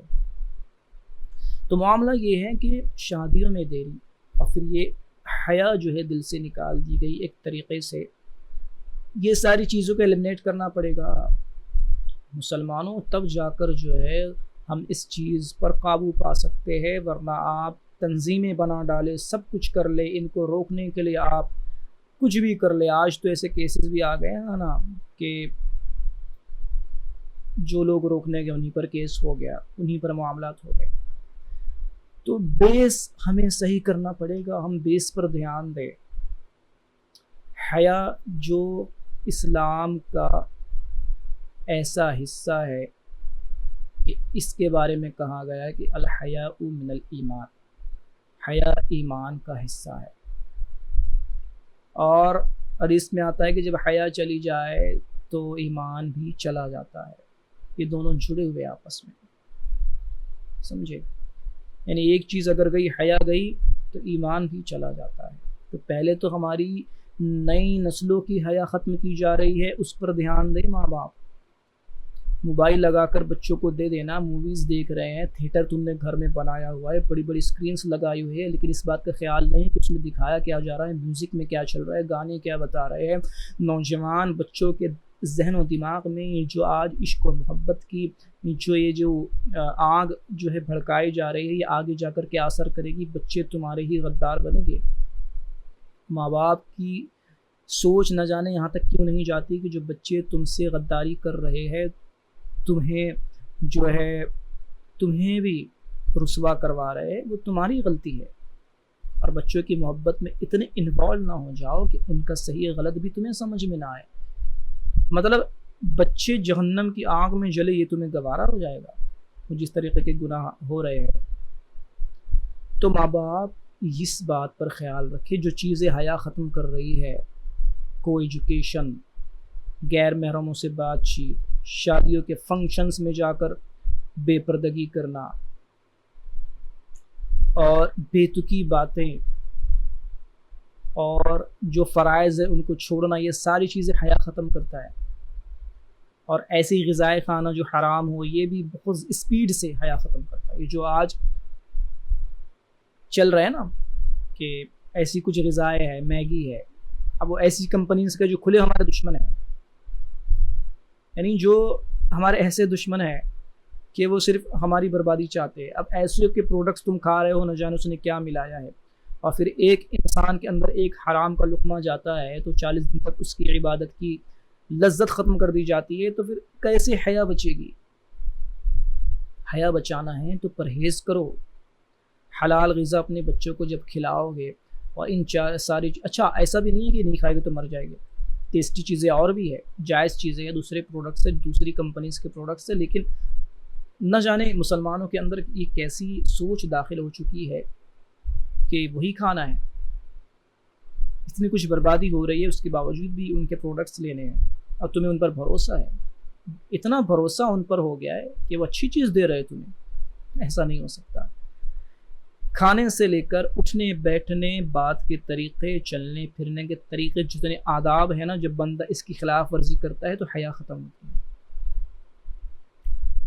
A: تو معاملہ یہ ہے کہ شادیوں میں دیری, اور پھر یہ حیا جو ہے دل سے نکال دی گئی ایک طریقے سے. یہ ساری چیزوں کو ایلیمنیٹ کرنا پڑے گا مسلمانوں, تب جا کر جو ہے ہم اس چیز پر قابو پا سکتے ہیں. ورنہ آپ تنظیمیں بنا ڈالے, سب کچھ کر لے, ان کو روکنے کے لیے آپ کچھ بھی کر لے. آج تو ایسے کیسز بھی آ گئے ہیں نا کہ جو لوگ روکنے گئے انہیں پر کیس ہو گیا, انہیں پر معاملات ہو گئے. تو بیس ہمیں صحیح کرنا پڑے گا, ہم بیس پر دھیان دیں. حیا جو اسلام کا ایسا حصہ ہے کہ اس کے بارے میں کہا گیا ہے کہ الحیاء من الایمان, حیا ایمان کا حصہ ہے. اور حدیث میں آتا ہے کہ جب حیا چلی جائے تو ایمان بھی چلا جاتا ہے. یہ دونوں جڑے ہوئے آپس میں, سمجھے؟ یعنی ایک چیز اگر گئی, حیا گئی, تو ایمان بھی چلا جاتا ہے. تو پہلے تو ہماری نئی نسلوں کی حیا ختم کی جا رہی ہے, اس پر دھیان دیں ماں باپ. موبائل لگا کر بچوں کو دے دینا, موویز دیکھ رہے ہیں, تھیٹر تم نے گھر میں بنایا ہوا ہے, بڑی بڑی اسکرینس لگائی ہوئی ہے, لیکن اس بات کا خیال نہیں کہ اس میں دکھایا کیا جا رہا ہے, میوزک میں کیا چل رہا ہے, گانے کیا بتا رہے ہیں. نوجوان بچوں کے ذہن و دماغ میں جو آج عشق و محبت کی جو آگ جو ہے بھڑکائی جا رہی ہے, یہ آگے جا کر کیا اثر کرے گی؟ بچے تمہارے ہی غدار بنیں گے. ماں باپ کی سوچ نہ جانے یہاں تک کیوں نہیں جاتی کہ جو بچے تم سے غداری کر رہے ہیں, تمہیں جو ہے تمہیں بھی رسوا کروا رہے ہیں, وہ تمہاری غلطی ہے. اور بچوں کی محبت میں اتنے انوالو نہ ہو جاؤ کہ ان کا صحیح غلط بھی تمہیں سمجھ میں نہ آئے. مطلب بچے جہنم کی آگ میں جلے, یہ تمہیں گوارا ہو جائے گا وہ جس طریقے کے گناہ ہو رہے ہیں. تو ماں باپ اس بات پر خیال رکھے, جو چیزیں حیا ختم کر رہی ہے, کو ایجوکیشن, غیر محرموں سے بات چیت, شادیوں کے فنکشنز میں جا کر بے پردگی کرنا, اور بے تکی باتیں, اور جو فرائض ہے ان کو چھوڑنا, یہ ساری چیزیں حیا ختم کرتا ہے. اور ایسی غذائے خانہ جو حرام ہو, یہ بھی بہت اسپیڈ سے حیا ختم کرتا ہے. یہ جو آج چل رہا ہے نا کہ ایسی کچھ غذائیں ہے, میگی ہے, اب وہ ایسی کمپنیز کا جو کھلے ہمارے دشمن ہیں, یعنی جو ہمارے ایسے دشمن ہیں کہ وہ صرف ہماری بربادی چاہتے ہیں. اب ایسے کے پروڈکٹس تم کھا رہے ہو, نہ جانے اس نے کیا ملایا ہے, اور پھر ایک انسان کے اندر ایک حرام کا لقمہ جاتا ہے تو 40 دن تک اس کی عبادت کی لذت ختم کر دی جاتی ہے. تو پھر کیسے حیا بچے گی؟ حیا بچانا ہے تو پرہیز کرو. حلال غذا اپنے بچوں کو جب کھلاؤ گے, اور ان ساری اچھا ایسا بھی نہیں ہے کہ نہیں کھائے گے تو مر جائے گے, ٹیسٹی چیزیں اور بھی ہے, جائز چیزیں ہیں, دوسرے پروڈکٹس سے, دوسری کمپنیز کے پروڈکٹس سے. لیکن نہ جانے مسلمانوں کے اندر یہ کیسی سوچ داخل ہو چکی ہے کہ وہی کھانا ہے. اتنی کچھ بربادی ہو رہی ہے, اس کے باوجود بھی ان کے پروڈکٹس لینے ہیں, اور تمہیں ان پر بھروسہ ہے. اتنا بھروسہ ان پر ہو گیا ہے کہ وہ اچھی چیز دے رہے تمہیں. ایسا نہیں ہو سکتا. کھانے سے لے کر اٹھنے بیٹھنے, بات کے طریقے, چلنے پھرنے کے طریقے, جتنے آداب ہیں نا, جب بندہ اس کی خلاف ورزی کرتا ہے تو حیا ختم ہوتی ہے.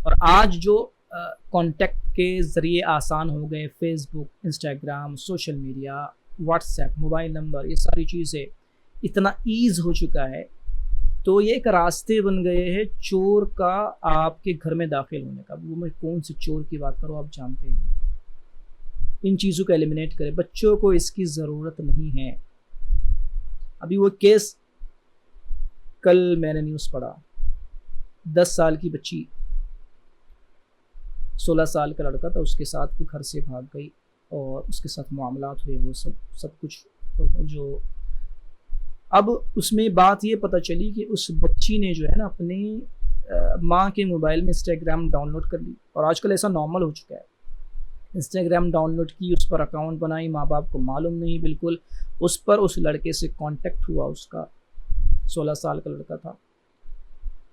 A: اور آج جو کانٹیکٹ کے ذریعے آسان ہو گئے, Facebook, Instagram, social media, WhatsApp, mobile number, یہ ساری چیزیں اتنا ایز ہو چکا ہے، تو یہ ایک راستے بن گئے ہیں چور کا آپ کے گھر میں داخل ہونے کا۔ وہ میں کون سے چور کی بات کروں، آپ جانتے ہیں۔ ان چیزوں کو ایلیمنیٹ کریں، بچوں کو اس کی ضرورت نہیں ہے۔ ابھی وہ کیس کل میں نے نیوز پڑھا، 10 سال کی بچی، 16 سال کا لڑکا تھا، اس کے ساتھ وہ گھر سے بھاگ گئی اور اس کے ساتھ معاملات ہوئے، وہ سب کچھ جو اب اس میں بات یہ پتہ چلی کہ اس بچی نے جو ہے نا اپنی ماں کے موبائل میں انسٹاگرام ڈاؤن لوڈ کر لی، اور آج کل ایسا نارمل ہو چکا ہے، انسٹاگرام ڈاؤن لوڈ کی، اس پر اکاؤنٹ بنائی، ماں باپ کو معلوم نہیں بالکل، اس پر اس لڑکے سے کانٹیکٹ ہوا، اس کا 16 سال کا لڑکا تھا۔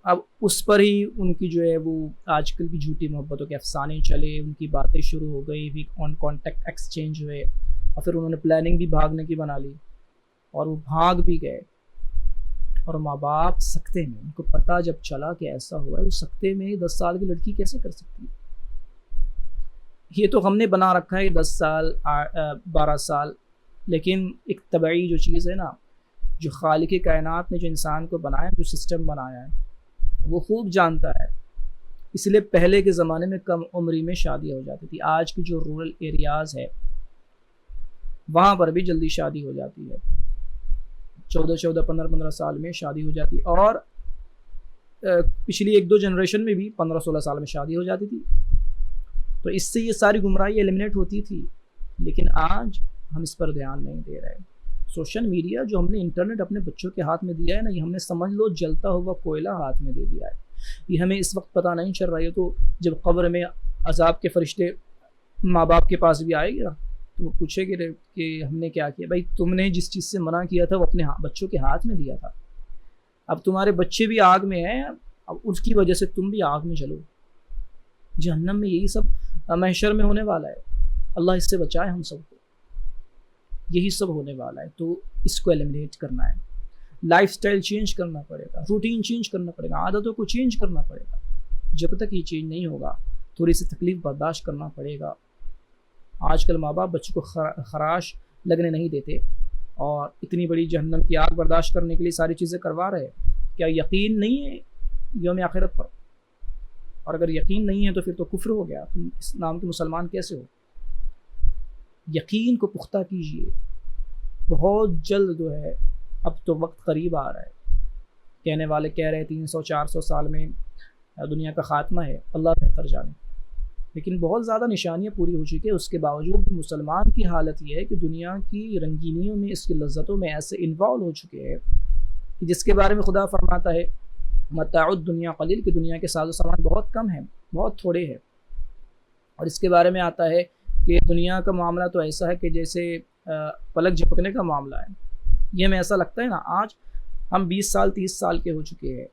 A: اب اس پر ہی ان کی جو ہے وہ آج کل کی جھوٹی محبتوں کے افسانے چلے، ان کی باتیں شروع ہو گئی، بھی آن کانٹیکٹ ایکسچینج ہوئے، اور پھر انہوں نے پلاننگ بھی بھاگنے کی بنا لی، اور وہ بھاگ بھی گئے، اور ماں باپ سکتے میں، ان کو پتہ جب چلا کہ ایسا ہوا ہے، وہ سکتے میں 10 سال کی لڑکی کیسے کر سکتی ہے؟ یہ تو ہم نے بنا رکھا ہے 10 سال 12 سال، لیکن ایک طبعی جو چیز ہے نا، جو خالق کائنات نے جو انسان کو بنایا، جو سسٹم بنایا ہے، وہ خوب جانتا ہے۔ اس لیے پہلے کے زمانے میں کم عمری میں شادی ہو جاتی تھی، آج کی جو رورل ایریاز ہے وہاں پر بھی جلدی شادی ہو جاتی ہے، 14 15 سال میں شادی ہو جاتی، اور پچھلی 1-2 جنریشن میں بھی 15-16 سال میں شادی ہو جاتی تھی۔ تو اس سے یہ ساری گمراہی ایلیمنیٹ ہوتی تھی، لیکن آج ہم اس پر دھیان نہیں دے رہے۔ سوشل میڈیا جو ہم نے انٹرنیٹ اپنے بچوں کے ہاتھ میں دیا ہے نا، یہ ہم نے سمجھ لو جلتا ہوا کوئلہ ہاتھ میں دے دیا ہے۔ یہ ہمیں اس وقت پتہ نہیں چل رہا ہے، تو جب قبر میں عذاب کے فرشتے ماں باپ کے پاس بھی آئے گا تو وہ پوچھے گے کہ ہم نے کیا کیا، بھائی تم نے جس چیز سے منع کیا تھا وہ اپنے بچوں کے ہاتھ میں دیا تھا، اب تمہارے بچے بھی آگ میں ہیں، اب اس کی وجہ سے تم بھی آگ میں چلو۔ جہنم میں یہی سب محشر میں ہونے والا ہے، اللہ اس سے بچائے ہم سب کو، یہی سب ہونے والا ہے۔ تو اس کو ایلیمنیٹ کرنا ہے، لائف سٹائل چینج کرنا پڑے گا، روٹین چینج کرنا پڑے گا، عادتوں کو چینج کرنا پڑے گا۔ جب تک یہ چینج نہیں ہوگا تھوڑی سی تکلیف برداشت کرنا پڑے گا۔ آج کل ماں باپ بچوں کو خراش لگنے نہیں دیتے، اور اتنی بڑی جہنم کی آگ برداشت کرنے کے لیے ساری چیزیں کروا رہے ہیں۔ کیا یقین نہیں ہے یوم آخرت پر؟ اور اگر یقین نہیں ہے تو پھر تو کفر ہو گیا، تم اس نام کے مسلمان کیسے ہو؟ یقین کو پختہ کیجئے، بہت جلد جو ہے، اب تو وقت قریب آ رہا ہے۔ کہنے والے کہہ رہے 300-400 سال میں دنیا کا خاتمہ ہے، اللہ بہتر جانے، لیکن بہت زیادہ نشانیاں پوری ہو چکی ہیں، اس کے باوجود بھی مسلمان کی حالت یہ ہے کہ دنیا کی رنگینیوں میں، اس کی لذتوں میں ایسے انوالو ہو چکے ہیں کہ جس کے بارے میں خدا فرماتا ہے متاع الدنیا قلیل، کہ دنیا کے ساز و سامان بہت کم ہیں، بہت تھوڑے ہیں، اور اس کے بارے میں آتا ہے کہ دنیا کا معاملہ تو ایسا ہے کہ جیسے پلک جھپکنے کا معاملہ ہے۔ یہ ہمیں ایسا لگتا ہے نا، آج ہم 20 سال 30 سال کے ہو چکے ہیں،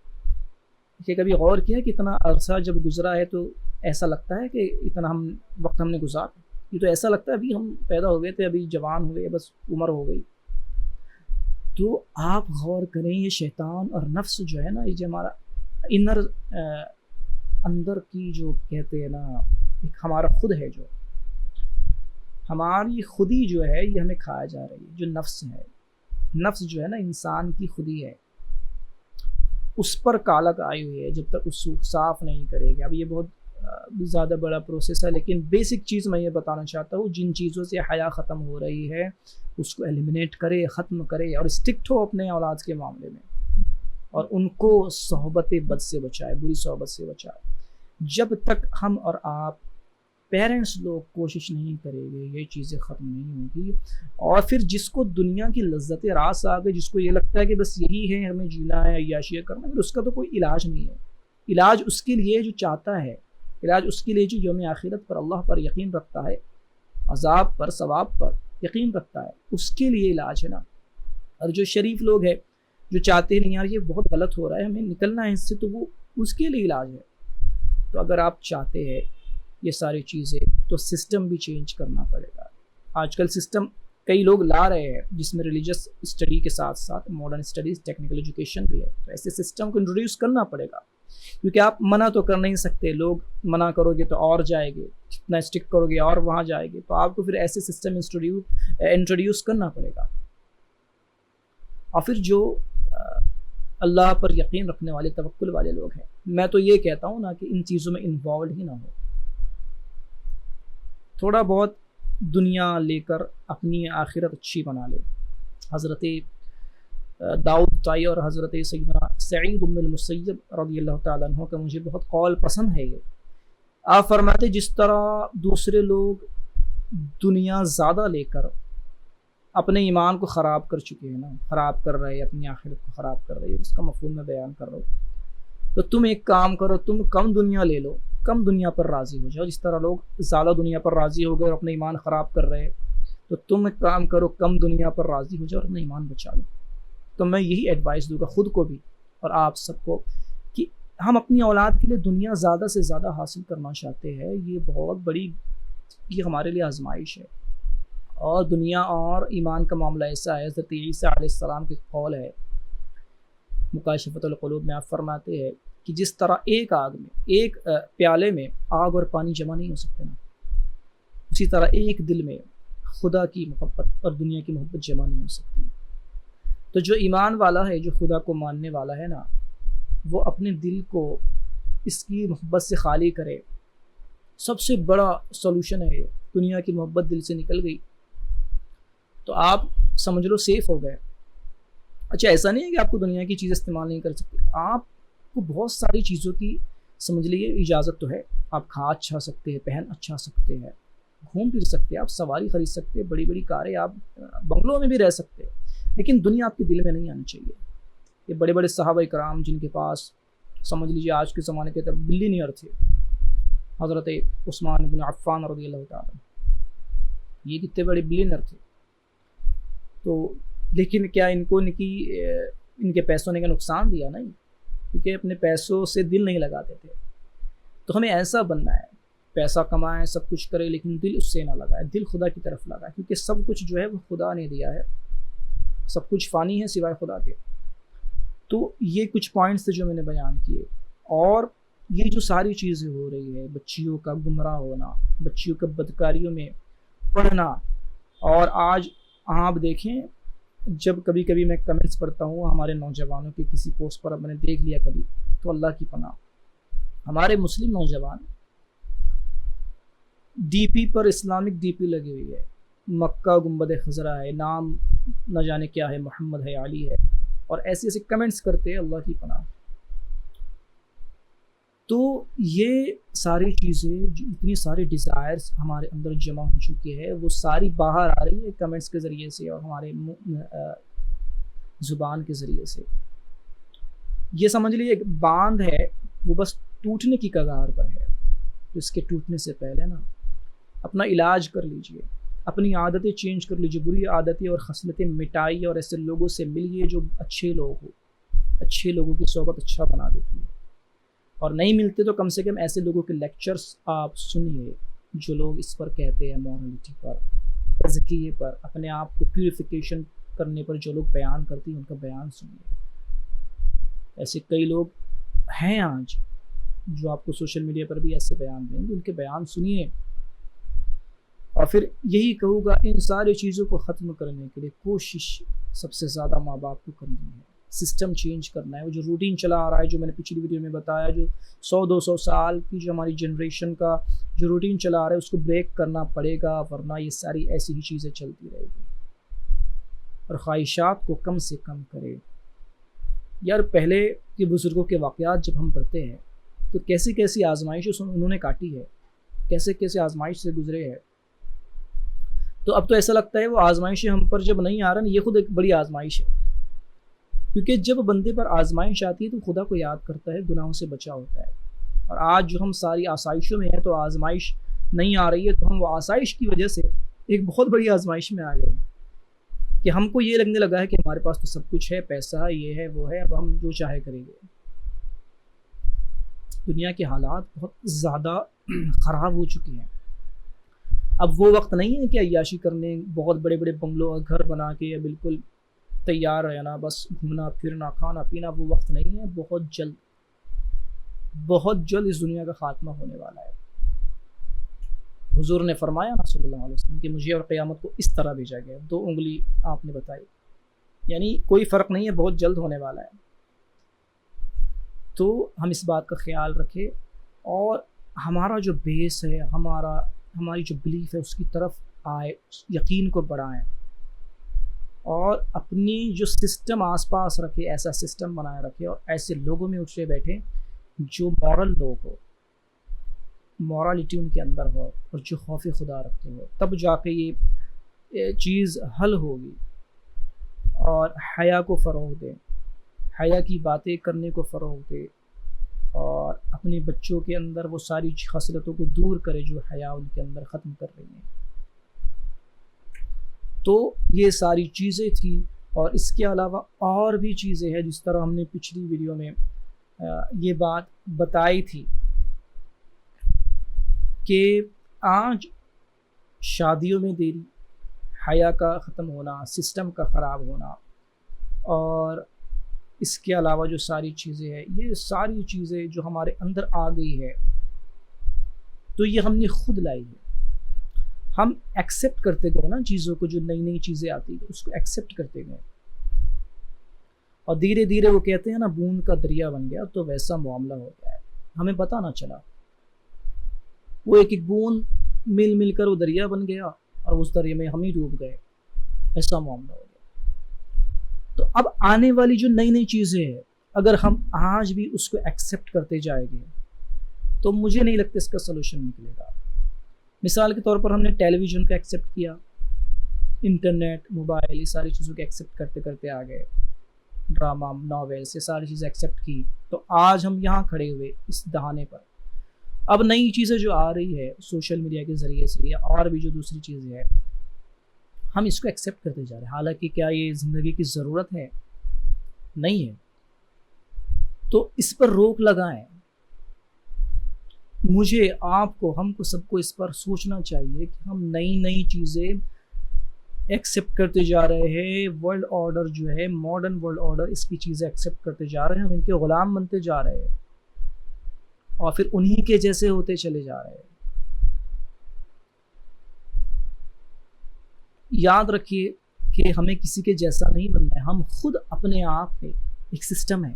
A: کہ کبھی غور کیا کہ اتنا عرصہ جب گزرا ہے تو ایسا لگتا ہے کہ اتنا وقت ہم نے گزارا، یہ تو ایسا لگتا ہے ابھی ہم پیدا ہو گئے تھے، ابھی جوان ہوئے، بس عمر ہو گئی۔ تو آپ غور کریں، یہ شیطان اور نفس جو ہے نا، یہ جو ہمارا انر اندر کی جو کہتے ہیں نا، ایک ہمارا خود ہے، جو ہماری خودی جو ہے، یہ ہمیں کھایا جا رہی ہے۔ جو نفس ہے، نفس جو ہے نا انسان کی خودی ہے، اس پر کالک آئی ہوئی ہے، جب تک اس کو صاف نہیں کرے گا۔ اب یہ بہت زیادہ بڑا پروسیس ہے، لیکن بیسک چیز میں یہ بتانا چاہتا ہوں، جن چیزوں سے حیا ختم ہو رہی ہے اس کو ایلیمنیٹ کرے، ختم کرے، اور اسٹرکٹ ہو اپنے اولاد کے معاملے میں، اور ان کو صحبت بد سے بچائے، بری صحبت سے بچائے۔ جب تک ہم اور آپ پیرنٹس لوگ کوشش نہیں کریں گے، یہ چیزیں ختم نہیں ہوں گی۔ اور پھر جس کو دنیا کی لذت راس آ گئی، جس کو یہ لگتا ہے کہ بس یہی ہے ہمیں جینا ہے، عیاشیاں کرنا، پھر اس کا تو کوئی علاج نہیں ہے۔ علاج اس کے لیے جو چاہتا ہے، علاج اس کے لیے جو یوم آخرت پر، اللہ پر یقین رکھتا ہے، عذاب پر، ثواب پر یقین رکھتا ہے، اس کے لیے علاج ہے نا۔ اور جو شریف لوگ ہیں، جو چاہتے ہیں نہیں یار یہ بہت غلط ہو رہا ہے، ہمیں نکلنا ہے اس سے، تو وہ اس کے لیے علاج ہے۔ تو اگر آپ چاہتے ہیں یہ ساری چیزیں، تو سسٹم بھی چینج کرنا پڑے گا۔ آج کل سسٹم کئی لوگ لا رہے ہیں، جس میں ریلیجس اسٹڈی کے ساتھ ساتھ ماڈرن اسٹڈیز، ٹیکنیکل ایجوکیشن بھی ہے، تو ایسے سسٹم کو انٹروڈیوس کرنا پڑے گا۔ کیونکہ آپ منع تو کر نہیں سکتے، لوگ منع کرو گے تو اور جائے گے، جتنا اسٹک کرو گے اور وہاں جائے گے، تو آپ کو پھر ایسے سسٹم انٹروڈیوس کرنا پڑے گا۔ اور پھر جو اللہ پر یقین رکھنے والے توکل والے لوگ ہیں، میں تو یہ کہتا ہوں نا کہ ان چیزوں میں انوالوڈ ہی نہ ہو، تھوڑا بہت دنیا لے کر اپنی آخرت اچھی بنا لے۔ حضرت داؤد طائی اور حضرت سیدنا سعید بن المسیب رضی اللہ تعالیٰ عنہ کا مجھے بہت قول پسند ہے۔ یہ آپ فرماتے جس طرح دوسرے لوگ دنیا زیادہ لے کر اپنے ایمان کو خراب کر چکے ہیں نا، خراب کر رہے ہیں، اپنی آخرت کو خراب کر رہے ہیں، اس کا مفہوم میں بیان کر رہا ہوں، تو تم ایک کام کرو، تم کم دنیا لے لو، کم دنیا پر راضی ہو جاؤ۔ جس طرح لوگ زیادہ دنیا پر راضی ہو گئے اور اپنا ایمان خراب کر رہے ہیں، تو تم ایک کام کرو، کم دنیا پر راضی ہو جاؤ اور اپنا ایمان بچا لو۔ تو میں یہی ایڈوائس دوں گا خود کو بھی اور آپ سب کو کہ ہم اپنی اولاد کے لیے دنیا زیادہ سے زیادہ حاصل کرنا چاہتے ہیں، یہ بہت بڑی، یہ ہمارے لیے آزمائش ہے۔ اور دنیا اور ایمان کا معاملہ ایسا ہے، حضرت عیسیٰ علیہ السلام کی قول ہے مکاشفۃ القلوب میں، آپ فرماتے ہیں کہ جس طرح ایک آگ میں، ایک پیالے میں آگ اور پانی جمع نہیں ہو سکتے نا، اسی طرح ایک دل میں خدا کی محبت اور دنیا کی محبت جمع نہیں ہو سکتی۔ تو جو ایمان والا ہے، جو خدا کو ماننے والا ہے نا، وہ اپنے دل کو اس کی محبت سے خالی کرے۔ سب سے بڑا سولوشن ہے، دنیا کی محبت دل سے نکل گئی تو آپ سمجھ لو سیف ہو گئے۔ اچھا ایسا نہیں ہے کہ آپ کو دنیا کی چیز استعمال نہیں کر سکتے، آپ کو بہت ساری چیزوں کی سمجھ لیجیے اجازت تو ہے۔ آپ کھا اچھا سکتے ہیں، پہن اچھا سکتے ہیں، گھوم پھر سکتے ہیں، آپ سواری خرید سکتے ہیں، بڑی بڑی کاریں، آپ بنگلوں میں بھی رہ سکتے ہیں، لیکن دنیا آپ کے دل میں نہیں آنی چاہیے۔ یہ بڑے بڑے صحابہ کرام جن کے پاس سمجھ لیجیے آج کے زمانے کے بلینئر تھے، حضرت عثمان بن عفان رضی اللہ تعالیٰ، یہ کتنے بڑے بلینئر تھے، تو لیکن کیا ان کو ان کے پیسوں نے کا نقصان دیا؟ نہیں، کیونکہ اپنے پیسوں سے دل نہیں لگاتے تھے۔ تو ہمیں ایسا بننا ہے، پیسہ کمائیں، سب کچھ کرے، لیکن دل اس سے نہ لگائے، دل خدا کی طرف لگائے، کیونکہ سب کچھ جو ہے وہ خدا نے دیا ہے، سب کچھ فانی ہے سوائے خدا کے۔ تو یہ کچھ پوائنٹس تھے جو میں نے بیان کیے۔ اور یہ جو ساری چیزیں ہو رہی ہے، بچیوں کا گمراہ ہونا، بچیوں کا بدکاریوں میں پڑھنا، اور آج آپ دیکھیں جب کبھی کبھی میں کمنٹس پڑھتا ہوں ہمارے نوجوانوں کے کسی پوسٹ پر، اب میں نے دیکھ لیا کبھی، تو اللہ کی پناہ، ہمارے مسلم نوجوان ڈی پی پر اسلامک ڈی پی لگی ہوئی ہے، مکہ گنبد خضرا ہے، نام نہ جانے کیا ہے، محمد ہے، علی ہے، اور ایسے ایسے کمنٹس کرتے ہیں، اللہ کی پناہ۔ تو یہ ساری چیزیں، اتنی ساری ڈیزائرز ہمارے اندر جمع ہو چکی ہے، وہ ساری باہر آ رہی ہے کمنٹس کے ذریعے سے اور ہمارے زبان کے ذریعے سے۔ یہ سمجھ لیجیے ایک باندھ ہے، وہ بس ٹوٹنے کی کگار پر ہے، تو اس کے ٹوٹنے سے پہلے نا اپنا علاج کر لیجئے، اپنی عادتیں چینج کر لیجئے، بری عادتیں اور خصلتیں مٹائیے، اور ایسے لوگوں سے ملیے جو اچھے لوگ ہو، اچھے لوگوں کی صحبت اچھا بنا دیتی ہے، اور نہیں ملتے تو کم سے کم ایسے لوگوں کے لیکچرز آپ سنیے جو لوگ اس پر کہتے ہیں، مورالٹی پر، تزکیے پر، اپنے آپ کو پیوریفیکیشن کرنے پر جو لوگ بیان کرتے ہیں، ان کا بیان سنیے۔ ایسے کئی لوگ ہیں آج جو آپ کو سوشل میڈیا پر بھی ایسے بیان دیں گے، ان کے بیان سنیے۔ اور پھر یہی کہوں گا، ان ساری چیزوں کو ختم کرنے کے لیے کوشش سب سے زیادہ ماں باپ کو کرنی ہے، سسٹم چینج کرنا ہے۔ وہ جو روٹین چلا آ رہا ہے، جو میں نے پچھلی ویڈیو میں بتایا، جو 100-200 سال کی جو ہماری جنریشن کا جو روٹین چلا آ رہا ہے، اس کو بریک کرنا پڑے گا، ورنہ یہ ساری ایسی ہی چیزیں چلتی رہے گی۔ اور خواہشات کو کم سے کم کرے۔ یار پہلے کے بزرگوں کے واقعات جب ہم پڑھتے ہیں تو کیسی کیسی آزمائشیں انہوں نے کاٹی ہے، کیسے کیسے آزمائش سے گزرے ہیں، تو اب تو ایسا لگتا ہے وہ آزمائشیں ہم پر جب نہیں آ رہا، یہ خود ایک بڑی آزمائش ہے، کیونکہ جب بندے پر آزمائش آتی ہے تو خدا کو یاد کرتا ہے، گناہوں سے بچا ہوتا ہے۔ اور آج جو ہم ساری آسائشوں میں ہیں تو آزمائش نہیں آ رہی ہے، تو ہم وہ آسائش کی وجہ سے ایک بہت بڑی آزمائش میں آ گئے کہ ہم کو یہ لگنے لگا ہے کہ ہمارے پاس تو سب کچھ ہے، پیسہ یہ ہے وہ ہے، اب ہم جو چاہے کریں گے۔ دنیا کے حالات بہت زیادہ خراب ہو چکے ہیں۔ اب وہ وقت نہیں ہے کہ عیاشی کرنے، بہت بڑے بڑے بنگلوں اور گھر بنا کے بالکل تیار رہنا، بس گھومنا پھرنا کھانا پینا، وہ وقت نہیں ہے۔ بہت جلد بہت جلد اس دنیا کا خاتمہ ہونے والا ہے۔ حضور نے فرمایا نا صلی اللہ علیہ وسلم کہ مجھے اور قیامت کو اس طرح بھیجا گیا، 2 انگلی آپ نے بتائی، یعنی کوئی فرق نہیں ہے، بہت جلد ہونے والا ہے۔ تو ہم اس بات کا خیال رکھیں اور ہمارا جو بیس ہے، ہماری جو بلیف ہے اس کی طرف آئے، یقین کو بڑھائیں اور اپنی جو سسٹم آس پاس رکھے، ایسا سسٹم بنائے رکھے اور ایسے لوگوں میں اٹھے بیٹھے جو مورل لوگ ہو، مورالٹی ان کے اندر ہو اور جو خوف خدا رکھتے ہو، تب جا کے یہ چیز حل ہوگی۔ اور حیا کو فروغ دیں، حیا کی باتیں کرنے کو فروغ دے اور اپنے بچوں کے اندر وہ ساری خصلتوں کو دور کرے جو حیا ان کے اندر ختم کر رہی ہیں۔ تو یہ ساری چیزیں تھیں اور اس کے علاوہ اور بھی چیزیں ہیں، جس طرح ہم نے پچھلی ویڈیو میں یہ بات بتائی تھی کہ آج شادیوں میں دیری، حیا کا ختم ہونا، سسٹم کا خراب ہونا، اور اس کے علاوہ جو ساری چیزیں ہیں، یہ ساری چیزیں جو ہمارے اندر آ گئی ہے تو یہ ہم نے خود لائی ہے۔ ہم ایکسیپٹ کرتے گئے نا چیزوں کو، جو نئی نئی چیزیں آتی ہیں اس کو ایکسیپٹ کرتے گئے اور دھیرے دھیرے وہ کہتے ہیں نا بوند کا دریا بن گیا، تو ویسا معاملہ ہو گیا ہے۔ ہمیں پتہ نہ چلا، وہ ایک ایک بوند مل مل کر وہ دریا بن گیا اور اس دریا میں ہم ہی ڈوب گئے، ایسا معاملہ ہو گیا۔ تو اب آنے والی جو نئی نئی چیزیں ہیں، اگر ہم آج بھی اس کو ایکسیپٹ کرتے جائیں گے تو مجھے نہیں لگتا اس کا سلوشن نکلے گا۔ مثال کے طور پر ہم نے ٹیلی ویژن کو ایکسیپٹ کیا، انٹرنیٹ، موبائل، یہ ساری چیزوں کو ایکسیپٹ کرتے کرتے آ گئے، ڈرامہ، ناولس، یہ ساری چیزیں ایکسیپٹ کی، تو آج ہم یہاں کھڑے ہوئے اس دہانے پر۔ اب نئی چیزیں جو آ رہی ہے سوشل میڈیا کے ذریعے سے یا اور بھی جو دوسری چیزیں ہیں، ہم اس کو ایکسیپٹ کرتے جا رہے ہیں، حالانکہ کیا یہ زندگی کی ضرورت ہے؟ نہیں ہے۔ تو اس پر روک لگائیں۔ مجھے، آپ کو، ہم کو، سب کو اس پر سوچنا چاہیے کہ ہم نئی نئی چیزیں ایکسیپٹ کرتے جا رہے ہیں۔ ورلڈ آرڈر جو ہے، ماڈرن ورلڈ آرڈر، اس کی چیزیں ایکسیپٹ کرتے جا رہے ہیں، ہم ان کے غلام بنتے جا رہے ہیں اور پھر انہی کے جیسے ہوتے چلے جا رہے ہیں۔ یاد رکھیے کہ ہمیں کسی کے جیسا نہیں بننا ہے، ہم خود اپنے آپ میں ایک سسٹم ہے۔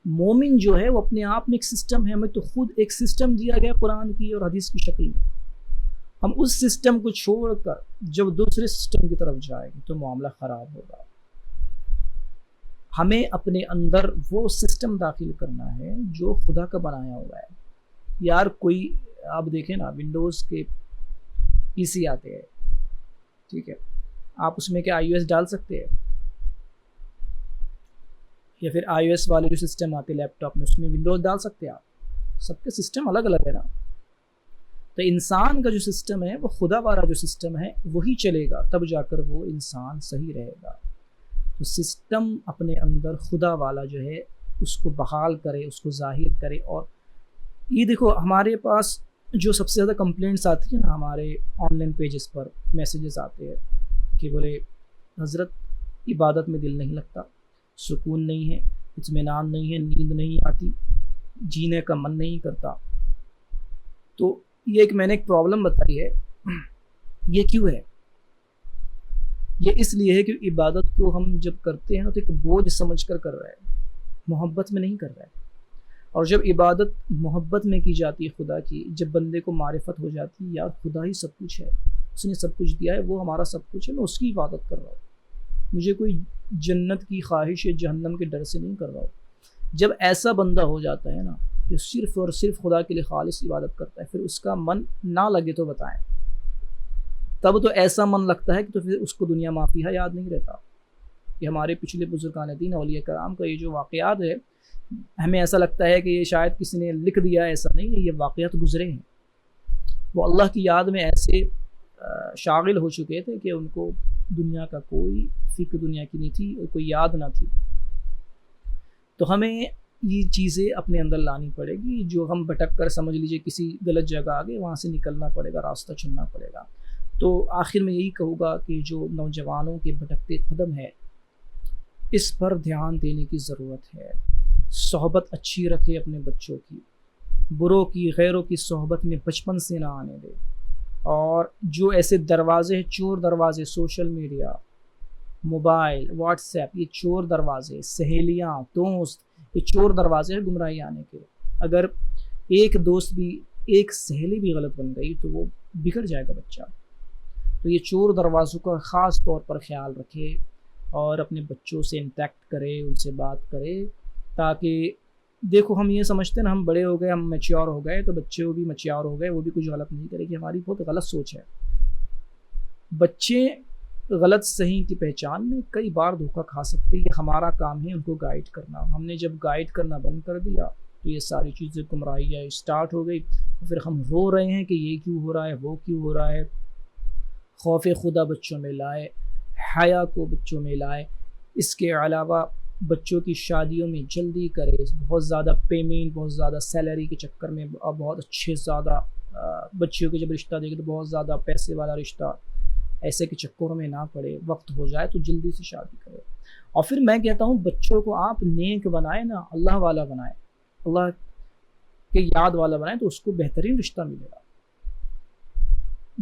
A: مومن جو ہے وہ اپنے آپ میں ایک سسٹم ہے، ہمیں تو خود ایک سسٹم دیا گیا قرآن کی اور حدیث کی شکل میں۔ ہم اس سسٹم کو چھوڑ کر جب دوسرے سسٹم کی طرف جائیں گے تو معاملہ خراب ہوگا۔ ہمیں اپنے اندر وہ سسٹم داخل کرنا ہے جو خدا کا بنایا ہوا ہے۔ یار کوئی، آپ دیکھیں نا، ونڈوز کے پی سی آتے ہیں، ٹھیک ہے، آپ اس میں کیا آئی او ایس ڈال سکتے ہیں؟ یا پھر آئی او ایس والے جو سسٹم آتے ہیں لیپ ٹاپ میں، اس میں ونڈوز ڈال سکتے ہیں آپ؟ سب کے سسٹم الگ الگ ہے نا۔ تو انسان کا جو سسٹم ہے وہ خدا والا جو سسٹم ہے وہی چلے گا، تب جا کر وہ انسان صحیح رہے گا۔ تو سسٹم اپنے اندر خدا والا جو ہے اس کو بحال کرے، اس کو ظاہر کرے۔ اور یہ دیکھو، ہمارے پاس جو سب سے زیادہ کمپلینٹس آتی ہیں نا، ہمارے on line pages per messages آتے ہیں کہ بولے حضرت عبادت میں دل نہیں لگتا، سکون نہیں ہے، اطمینان نہیں ہے، نیند نہیں آتی، جینے کا من نہیں کرتا۔ تو یہ میں نے ایک پرابلم بتائی ہے، یہ کیوں ہے؟ یہ اس لیے ہے کہ عبادت کو ہم جب کرتے ہیں نا تو ایک بوجھ سمجھ کر رہے ہیں، محبت میں نہیں کر رہے ہیں۔ اور جب عبادت محبت میں کی جاتی ہے خدا کی، جب بندے کو معرفت ہو جاتی ہے، یار خدا ہی سب کچھ ہے، اس نے سب کچھ دیا ہے، وہ ہمارا سب کچھ ہے، میں اس کی عبادت کر رہا ہوں، مجھے کوئی جنت کی خواہش یا جہنم کے ڈر سے نہیں کر رہا ہوں۔ جب ایسا بندہ ہو جاتا ہے نا کہ صرف اور صرف خدا کے لیے خالص عبادت کرتا ہے، پھر اس کا من نہ لگے تو بتائیں، تب تو ایسا من لگتا ہے کہ تو پھر اس کو دنیا مافیہ یاد نہیں رہتا۔ کہ ہمارے پچھلے بزرگان دین اولیاء کرام کا یہ جو واقعات ہے، ہمیں ایسا لگتا ہے کہ یہ شاید کسی نے لکھ دیا، ایسا نہیں ہے، یہ واقعات گزرے ہیں۔ وہ اللہ کی یاد میں ایسے شاغل ہو چکے تھے کہ ان کو دنیا کا کوئی فکر دنیا کی نہیں تھی اور کوئی یاد نہ تھی۔ تو ہمیں یہ چیزیں اپنے اندر لانی پڑے گی، جو ہم بھٹک کر سمجھ لیجئے کسی غلط جگہ آ گئے، وہاں سے نکلنا پڑے گا، راستہ چننا پڑے گا۔ تو آخر میں یہی کہوں گا کہ جو نوجوانوں کے بھٹکتے قدم ہے، اس پر دھیان دینے کی ضرورت ہے۔ صحبت اچھی رکھے اپنے بچوں کی، بروں کی غیروں کی صحبت میں بچپن سے نہ آنے دے، اور جو ایسے دروازے چور دروازے، social media, mobile, what's app, یہ چور دروازے، سہیلیاں، دوست، یہ چور دروازے ہیں گمراہی آنے کے۔ اگر ایک دوست بھی، ایک سہیلی بھی غلط بن گئی تو وہ بگڑ جائے گا بچہ۔ تو یہ چور دروازوں کا خاص طور پر خیال رکھے اور اپنے بچوں سے انٹریکٹ کرے، ان سے بات کرے، تاکہ دیکھو ہم یہ سمجھتے ہیں نا ہم بڑے ہو گئے، ہم میچیور ہو گئے، تو بچے بھی میچیور ہو گئے، وہ بھی کچھ غلط نہیں کرے گی، ہماری بہت غلط سوچ ہے۔ بچے غلط صحیح کی پہچان میں کئی بار دھوکہ کھا سکتے ہیں، ہمارا کام ہے ان کو گائیڈ کرنا۔ ہم نے جب گائیڈ کرنا بند کر دیا تو یہ ساری چیزیں گمراہیاں اسٹارٹ ہو گئی، پھر ہم رو رہے ہیں کہ یہ کیوں ہو رہا ہے، وہ کیوں ہو رہا ہے۔ خوف خدا بچوں میں لائے، حیا کو بچوں میں لائے۔ اس کے علاوہ بچوں کی شادیوں میں جلدی کرے، بہت زیادہ پیمنٹ، بہت زیادہ سیلری کے چکر میں، بہت اچھے زیادہ بچیوں کے جب رشتہ دیکھے تو بہت زیادہ پیسے والا رشتہ، ایسے کے چکروں میں نہ پڑے، وقت ہو جائے تو جلدی سے شادی کرے۔ اور پھر میں کہتا ہوں بچوں کو آپ نیک بنائیں نا، اللہ والا بنائیں، اللہ کے یاد والا بنائیں، تو اس کو بہترین رشتہ ملے گا۔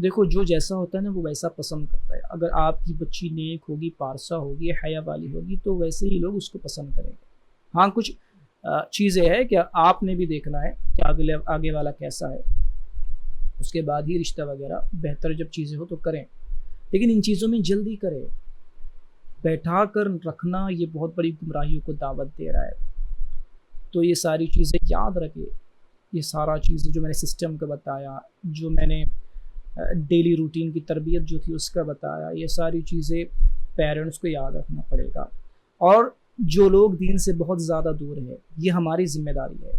A: دیکھو جو جیسا ہوتا ہے نا وہ ویسا پسند کرتا ہے۔ اگر آپ کی بچی نیک ہوگی، پارسا ہوگی، حیا والی ہوگی تو ویسے ہی لوگ اس کو پسند کریں گے۔ ہاں کچھ چیزیں ہے کہ آپ نے بھی دیکھنا ہے کہ آگے والا کیسا ہے، اس کے بعد ہی رشتہ وغیرہ بہتر جب چیزیں ہو تو کریں، لیکن ان چیزوں میں جلدی کرے۔ بیٹھا کر رکھنا یہ بہت بڑی گمراہیوں کو دعوت دے رہا ہے۔ تو یہ ساری چیزیں یاد رکھے، یہ سارا چیزیں جو میں نے سسٹم کا بتایا، جو میں نے ڈیلی روٹین کی تربیت جو تھی اس کا بتایا، یہ ساری چیزیں پیرنٹس کو یاد رکھنا پڑے گا۔ اور جو لوگ دین سے بہت زیادہ دور ہے، یہ ہماری ذمہ داری ہے،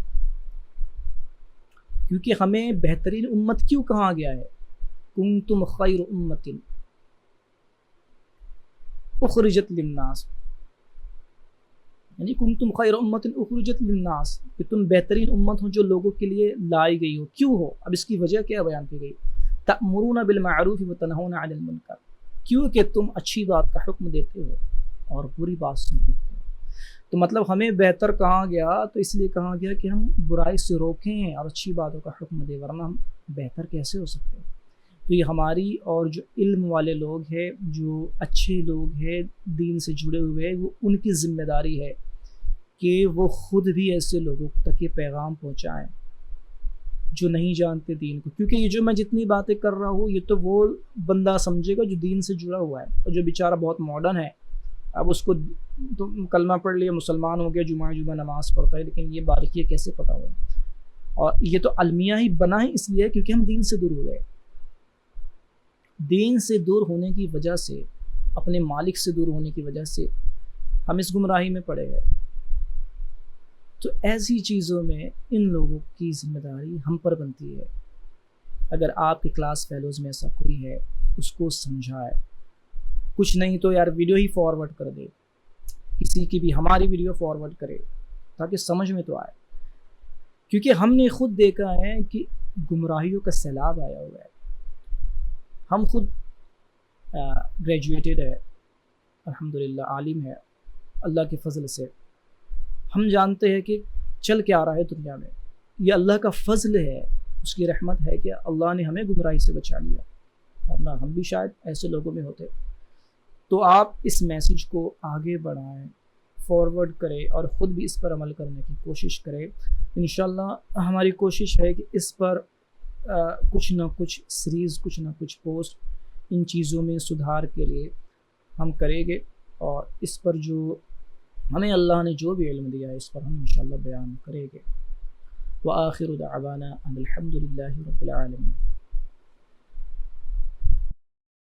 A: کیونکہ ہمیں بہترین امت کیوں کہا گیا ہے؟ کنتم خیر امت اخرجت للناس، یعنی کنتم خیر امت اخرجت للناس، کہ تم بہترین امت ہو جو لوگوں کے لیے لائی گئی ہو۔ کیوں ہو؟ اب اس کی وجہ کیا بیان کی گئی؟ تأمرون بالمعروف وتنہون عن المنکر، کیونکہ تم اچھی بات کا حکم دیتے ہو اور بری بات سے روکتے ہو۔ تو مطلب ہمیں بہتر کہا گیا تو اس لیے کہا گیا کہ ہم برائی سے روکیں اور اچھی باتوں کا حکم دیں، ورنہ ہم بہتر کیسے ہو سکتے ہیں؟ تو یہ ہماری اور جو علم والے لوگ ہیں، جو اچھے لوگ ہیں، دین سے جڑے ہوئے ہیں، وہ ان کی ذمہ داری ہے کہ وہ خود بھی ایسے لوگوں تک یہ پیغام پہنچائیں جو نہیں جانتے دین کو۔ کیونکہ یہ جو میں جتنی باتیں کر رہا ہوں یہ تو وہ بندہ سمجھے گا جو دین سے جڑا ہوا ہے، اور جو بیچارہ بہت ماڈرن ہے، اب اس کو تو کلمہ پڑھ لیا، مسلمان ہو گیا، جمعہ نماز پڑھتا ہے، لیکن یہ باریکیاں کیسے پتہ ہو؟ اور یہ تو المیہ ہی بنا ہے اس لیے کیونکہ ہم دین سے دور ہو گئے۔ دین سے دور ہونے کی وجہ سے، اپنے مالک سے دور ہونے کی وجہ سے ہم اس گمراہی میں پڑے گئے۔ تو ایسی چیزوں میں ان لوگوں کی ذمہ داری ہم پر بنتی ہے۔ اگر آپ کے کلاس فیلوز میں ایسا کوئی ہے اس کو سمجھائے، کچھ نہیں تو یار ویڈیو ہی فارورڈ کر دے، کسی کی بھی ہماری ویڈیو فارورڈ کرے تاکہ سمجھ میں تو آئے، کیونکہ ہم نے خود دیکھا ہے کہ گمراہیوں کا سیلاب آیا ہوا ہے۔ ہم خود گریجویٹڈ ہے، الحمدللہ عالم ہے اللہ کے فضل سے، ہم جانتے ہیں کہ چل کے آ رہا ہے دنیا میں، یہ اللہ کا فضل ہے، اس کی رحمت ہے کہ اللہ نے ہمیں گمراہی سے بچا لیا، ورنہ ہم بھی شاید ایسے لوگوں میں ہوتے۔ تو آپ اس میسیج کو آگے بڑھائیں، فارورڈ کریں اور خود بھی اس پر عمل کرنے کی کوشش کریں۔ انشاءاللہ ہماری کوشش ہے کہ اس پر کچھ نہ کچھ سیریز، کچھ نہ کچھ پوسٹ ان چیزوں میں سدھار کے لیے ہم کریں گے، اور اس پر جو ہمیں اللہ نے جو بھی علم دیا ہے اس پر ہم انشاءاللہ بیان کریں گے۔ وآخر دعوانا ان الحمد للہ رب العالمین۔